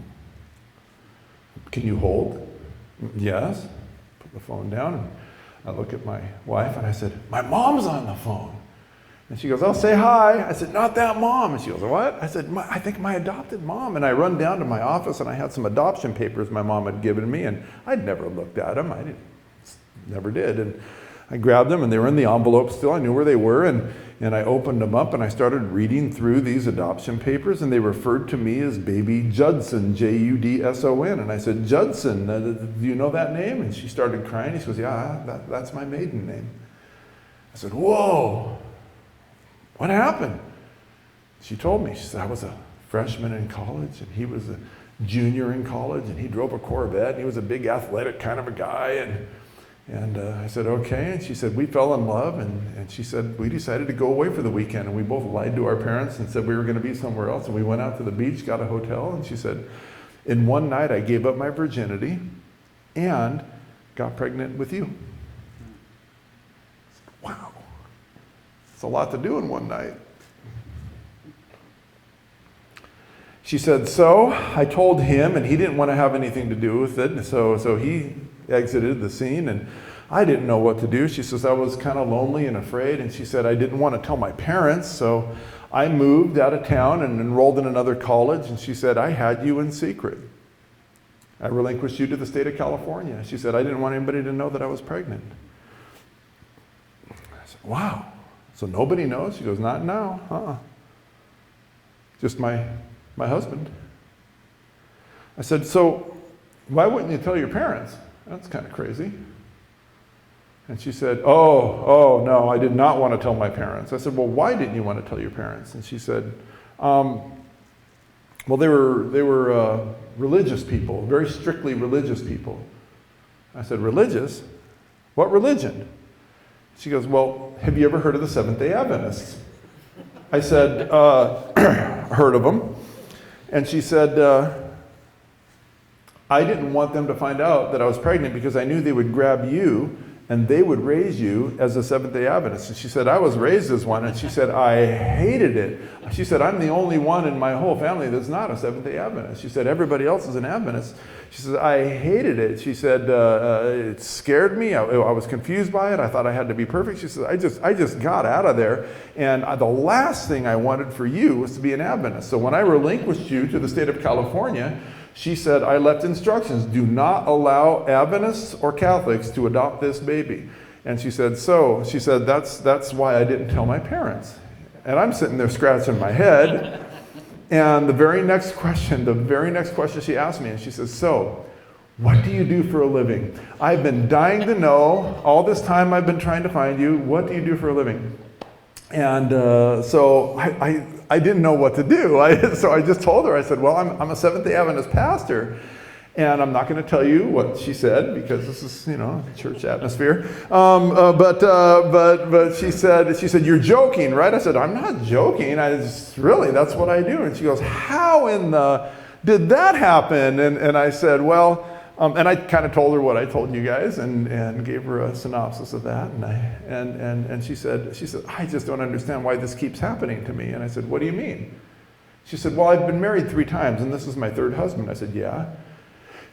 Can you hold? Yes. Put the phone down, and I look at my wife, and I said, my mom's on the phone. And she goes, oh, say hi. I said, not that mom. And she goes, what? I said, I think my adopted mom. And I run down to my office, and I had some adoption papers my mom had given me, and I'd never looked at them. Never did. And I grabbed them, and they were in the envelope still. I knew where they were, and I opened them up, and I started reading through these adoption papers, and they referred to me as baby Judson, Judson. And I said, Judson, do you know that name? And she started crying. She goes, yeah, that's my maiden name. I said, whoa. What happened? She told me. She said, I was a freshman in college, and he was a junior in college, and he drove a Corvette, and he was a big athletic kind of a guy. And I said, okay. And she said, we fell in love, and she said, we decided to go away for the weekend, and we both lied to our parents and said we were going to be somewhere else, and we went out to the beach, got a hotel, and she said, in one night I gave up my virginity and got pregnant with you. Wow. It's a lot to do in one night. She said, so I told him, and he didn't want to have anything to do with it, so he exited the scene, and I didn't know what to do. She says, I was kind of lonely and afraid, and she said, I didn't want to tell my parents, so I moved out of town and enrolled in another college, and she said, I had you in secret. I relinquished you to the state of California. She said, I didn't want anybody to know that I was pregnant. I said, wow. So nobody knows? She goes, not now. Just my husband. I said, so why wouldn't you tell your parents? That's kind of crazy. And she said, oh, no, I did not want to tell my parents. I said, well, why didn't you want to tell your parents? And she said, well, they were religious people, very strictly religious people. I said, religious? What religion? She goes, well, have you ever heard of the Seventh-day Adventists? I said, heard of them. And she said, I didn't want them to find out that I was pregnant because I knew they would grab you and they would raise you as a Seventh-day Adventist. And she said, I was raised as one. And she said, I hated it. She said, I'm the only one in my whole family that's not a Seventh-day Adventist. She said, everybody else is an Adventist. She said, I hated it. She said, it scared me. I was confused by it. I thought I had to be perfect. She said, I just got out of there. And the last thing I wanted for you was to be an Adventist. So when I relinquished you to the state of California, she said, I left instructions, do not allow Adventists or Catholics to adopt this baby. And she said, that's why I didn't tell my parents. And I'm sitting there scratching my head. And the very next question she asked me, and she says, so, what do you do for a living? I've been dying to know, all this time I've been trying to find you, what do you do for a living? And so I didn't know what to do. So I just told her, I said, well, I'm a Seventh-day Adventist pastor. And I'm not going to tell you what she said because this is, church atmosphere. But she said, you're joking, right? I said, I'm not joking. Really, that's what I do. And she goes, how did that happen? And I said, well, and I kind of told her what I told you guys and gave her a synopsis of that. And she said, I just don't understand why this keeps happening to me. And I said, what do you mean? She said, well, I've been married 3 times and this is my 3rd husband. I said, yeah.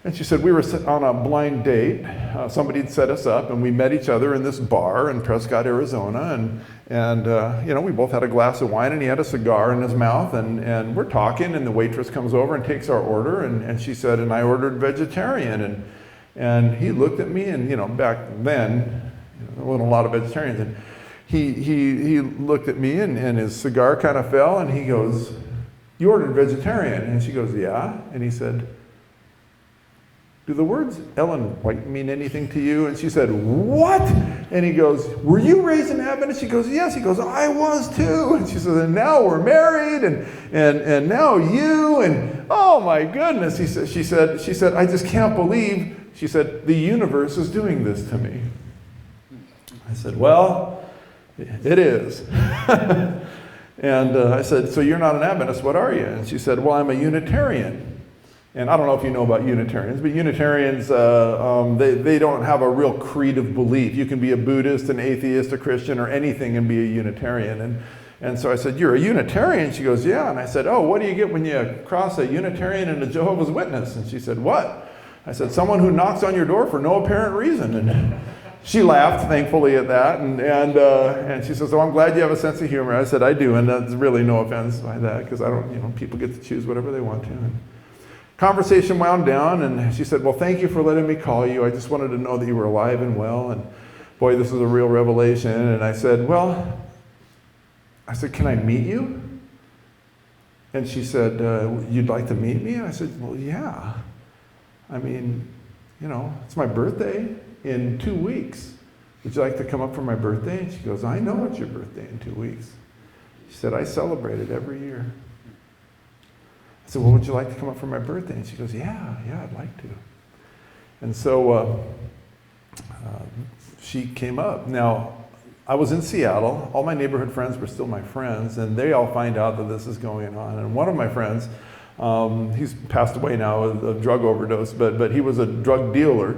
And she said, we were on a blind date. Somebody had set us up, and we met each other in this bar in Prescott, Arizona. And we both had a glass of wine, and he had a cigar in his mouth. And we're talking, and the waitress comes over and takes our order. And she said, and I ordered vegetarian. And he looked at me, and, back then, there wasn't a lot of vegetarians. And he looked at me, and his cigar kind of fell, and he goes, you ordered vegetarian? And she goes, yeah. And he said, do the words Ellen White mean anything to you? And she said, what? And he goes, were you raised in Adventist? She goes, yes. He goes, I was too. And she says, and now we're married, and now you, and oh my goodness. She said, I just can't believe, she said, the universe is doing this to me. I said, well, it is. And I said, so you're not an Adventist, what are you? And she said, well, I'm a Unitarian. And I don't know if you know about Unitarians, but Unitarians, they don't have a real creed of belief. You can be a Buddhist, an atheist, a Christian, or anything and be a Unitarian. And so I said, you're a Unitarian? She goes, yeah. And I said, oh, what do you get when you cross a Unitarian and a Jehovah's Witness? And she said, what? I said, someone who knocks on your door for no apparent reason. And she laughed, thankfully, at that. And she says, oh, I'm glad you have a sense of humor. I said, I do. And that's really no offense by that, because I don't, people get to choose whatever they want to. And conversation wound down, and she said, well, thank you for letting me call you. I just wanted to know that you were alive and well, and boy, this is a real revelation. And I said, can I meet you? And she said, you'd like to meet me? And I said, well, yeah. I mean, it's my birthday in 2 weeks. Would you like to come up for my birthday? And she goes, I know it's your birthday in 2 weeks. She said, I celebrate it every year. I said, well, would you like to come up for my birthday? And she goes, yeah, I'd like to. And so she came up. Now, I was in Seattle. All my neighborhood friends were still my friends, and they all find out that this is going on. And one of my friends, he's passed away now with a drug overdose, but he was a drug dealer,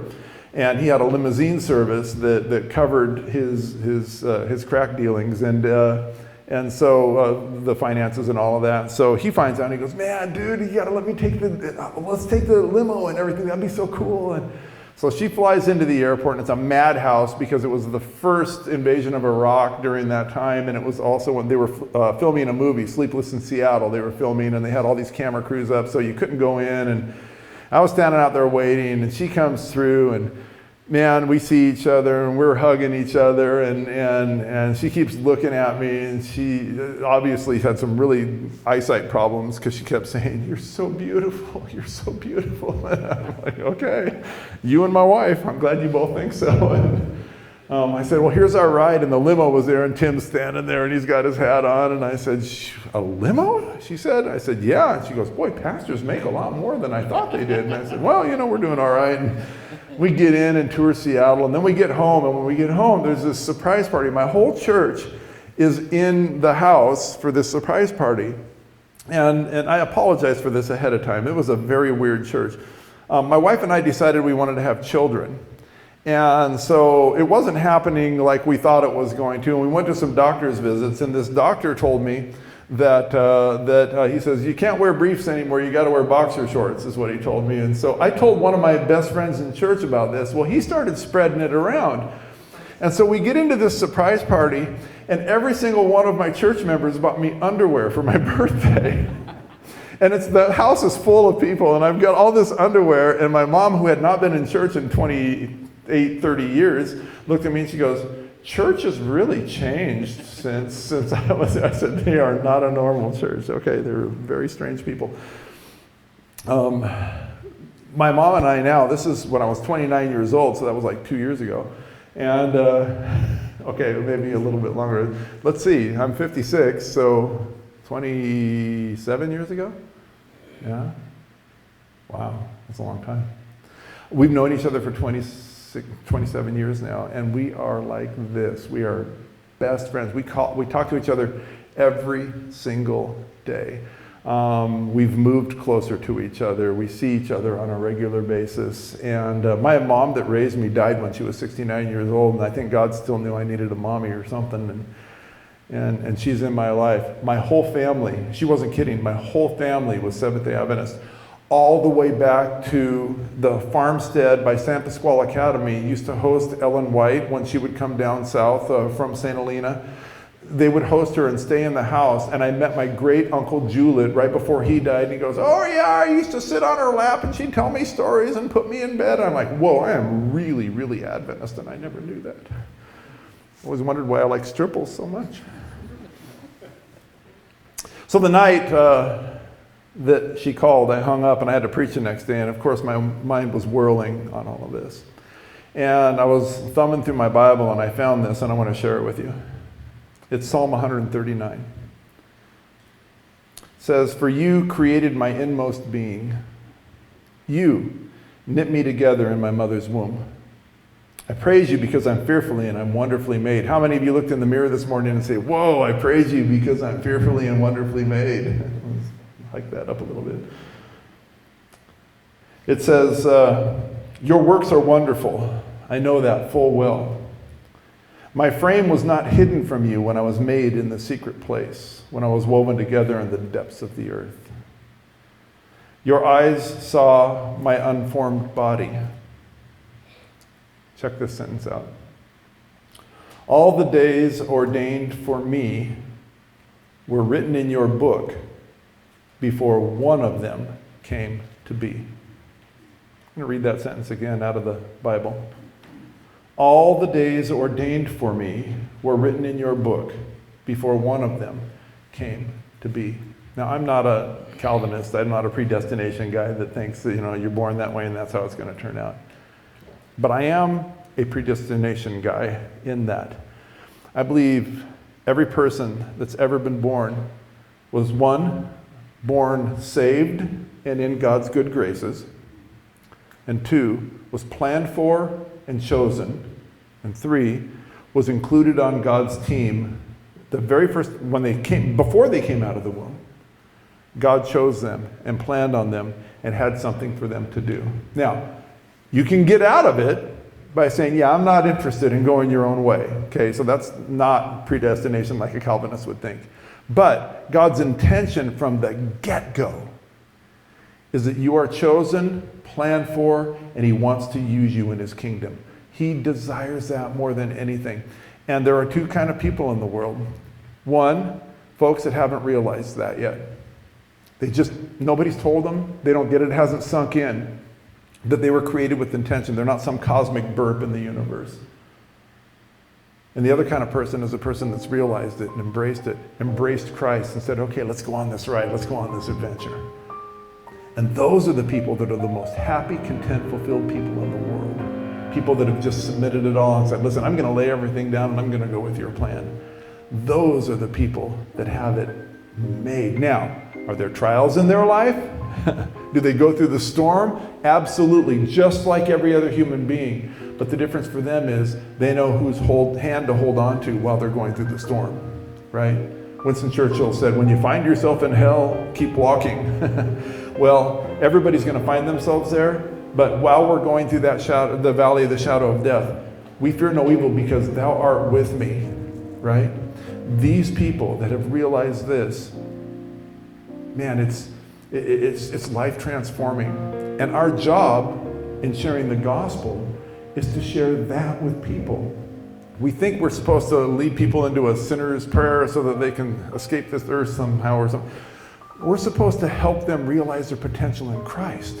and he had a limousine service that covered his crack dealings. And so the finances and all of that. So he finds out and he goes, man, dude, you gotta let me let's take the limo and everything. That'd be so cool. And so she flies into the airport, and it's a madhouse because it was the first invasion of Iraq during that time. And it was also when they were filming a movie, Sleepless in Seattle. They were filming, and they had all these camera crews up, so you couldn't go in. And I was standing out there waiting, and she comes through, and man, we see each other, and we're hugging each other, and she keeps looking at me, and she obviously had some really eyesight problems because she kept saying, you're so beautiful, you're so beautiful. And I'm like, okay, you and my wife, I'm glad you both think so. And I said, well, here's our ride, and the limo was there, and Tim's standing there, and he's got his hat on, and I said, a limo? She said. I said, yeah. And she goes, boy, pastors make a lot more than I thought they did. And I said, well, we're doing all right. And we get in and tour Seattle, and then we get home, and when we get home, there's this surprise party. My whole church is in the house for this surprise party, and I apologize for this ahead of time. It was a very weird church. My wife and I decided we wanted to have children, and so it wasn't happening like we thought it was going to, and we went to some doctor's visits, and this doctor told me that he says, you can't wear briefs anymore, you got to wear boxer shorts, is what he told me. And so I told one of my best friends in church about this. Well, he started spreading it around. And so we get into this surprise party, and every single one of my church members bought me underwear for my birthday. And the house is full of people, and I've got all this underwear, and my mom, who had not been in church in 28, 30 years, looked at me and she goes, church has really changed since I was there. I said, they are not a normal church. Okay, they're very strange people. My mom and I now, this is when I was 29 years old, so that was like 2 years ago. And, okay, maybe a little bit longer. Let's see, I'm 56, so 27 years ago? Yeah? Wow, that's a long time. We've known each other for 27 years now, and we are like this. We are best friends. We talk to each other every single day. We've moved closer to each other. We see each other on a regular basis. And my mom that raised me died when she was 69 years old, and I think God still knew I needed a mommy or something. And she's in my life. My whole family, she wasn't kidding, my whole family was Seventh-day Adventist. all the way back to the farmstead by San Pasquale Academy. Used to host Ellen White when she would come down south from St. Helena. They would host her and stay in the house, and I met my great uncle Juliet right before he died, and he goes, oh yeah, I used to sit on her lap and she'd tell me stories and put me in bed. I'm like, whoa, I am really, really Adventist, and I never knew that. I always wondered why I like stripples so much. So the night that she called, I hung up and I had to preach the next day, and of course my mind was whirling on all of this. And I was thumbing through my Bible and I found this, and I want to share it with you. It's Psalm 139. It says, for you created my inmost being. You knit me together in my mother's womb. I praise you because I'm fearfully and I'm wonderfully made. How many of you looked in the mirror this morning and say, whoa, I praise you because I'm fearfully and wonderfully made? Hike that up a little bit. It says, your works are wonderful. I know that full well. My frame was not hidden from you when I was made in the secret place, when I was woven together in the depths of the earth. Your eyes saw my unformed body. Check this sentence out. All the days ordained for me were written in your book before one of them came to be. I'm going to read that sentence again out of the Bible. All the days ordained for me were written in your book before one of them came to be. Now, I'm not a Calvinist. I'm not a predestination guy that thinks that, you're born that way and that's how it's going to turn out. But I am a predestination guy in that I believe every person that's ever been born was, one, born saved and in God's good graces, and two, was planned for and chosen, and three, was included on God's team the very first, before they came out of the womb. God chose them and planned on them and had something for them to do. Now, you can get out of it by saying, yeah, I'm not interested in going your own way. Okay, so that's not predestination like a Calvinist would think. But God's intention from the get-go is that you are chosen, planned for, and he wants to use you in his kingdom. He desires that more than anything. And there are two kinds of people in the world. One, folks that haven't realized that yet. Nobody's told them, they don't get it, it hasn't sunk in, that they were created with intention. They're not some cosmic burp in the universe. And the other kind of person is a person that's realized it and embraced Christ and said, okay, let's go on this ride, let's go on this adventure. And those are the people that are the most happy, content, fulfilled people in the world. People that have just submitted it all and said, listen, I'm going to lay everything down and I'm going to go with your plan. Those are the people that have it made. Now, are there trials in their life? Do they go through the storm? Absolutely, just like every other human being. But the difference for them is they know whose hand to hold on to while they're going through the storm, right? Winston Churchill said, when you find yourself in hell, keep walking. Well, everybody's going to find themselves there, but while we're going through the valley of the shadow of death, we fear no evil because thou art with me, right? These people that have realized this, man, it's life transforming. And our job in sharing the gospel is to share that with people. We think we're supposed to lead people into a sinner's prayer so that they can escape this earth somehow or something. We're supposed to help them realize their potential in Christ.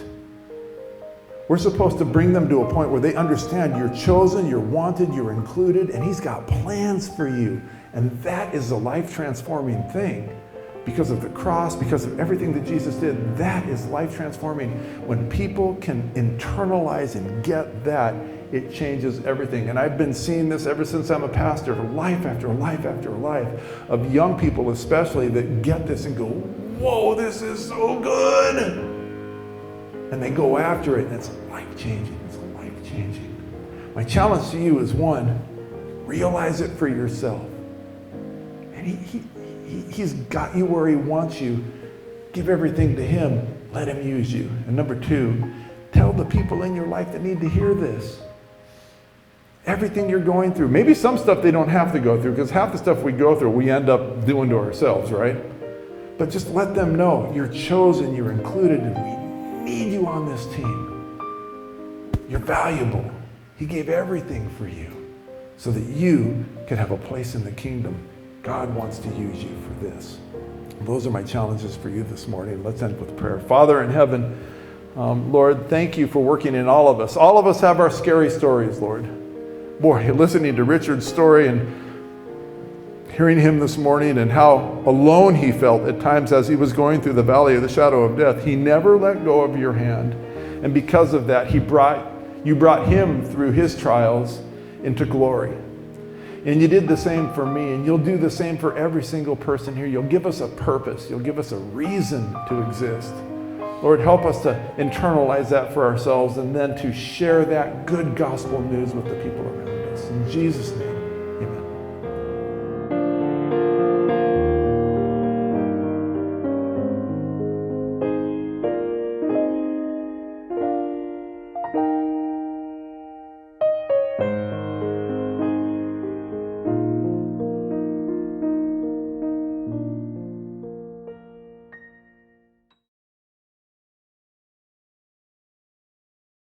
We're supposed to bring them to a point where they understand you're chosen, you're wanted, you're included, and he's got plans for you. And that is a life-transforming thing. Because of the cross, because of everything that Jesus did, that is life-transforming. When people can internalize and get that, it changes everything. And I've been seeing this ever since I'm a pastor, life after life after life, of young people especially that get this and go, whoa, this is so good. And they go after it, and it's life-changing. It's life-changing. My challenge to you is, one, realize it for yourself. And He's got you where he wants you. Give everything to him. Let him use you. And number two, tell the people in your life that need to hear this. Everything you're going through. Maybe some stuff they don't have to go through, because half the stuff we go through, we end up doing to ourselves, right? But just let them know you're chosen, you're included, and we need you on this team. You're valuable. He gave everything for you so that you could have a place in the kingdom. God wants to use you for this. Those are my challenges for you this morning. Let's end with prayer. Father in heaven, Lord, thank you for working in all of us. All of us have our scary stories, Lord. Boy, listening to Richard's story and hearing him this morning and how alone he felt at times as he was going through the valley of the shadow of death, he never let go of your hand. And because of that, you brought him through his trials into glory. And you did the same for me, and you'll do the same for every single person here. You'll give us a purpose. You'll give us a reason to exist. Lord, help us to internalize that for ourselves and then to share that good gospel news with the people around us. In Jesus' name.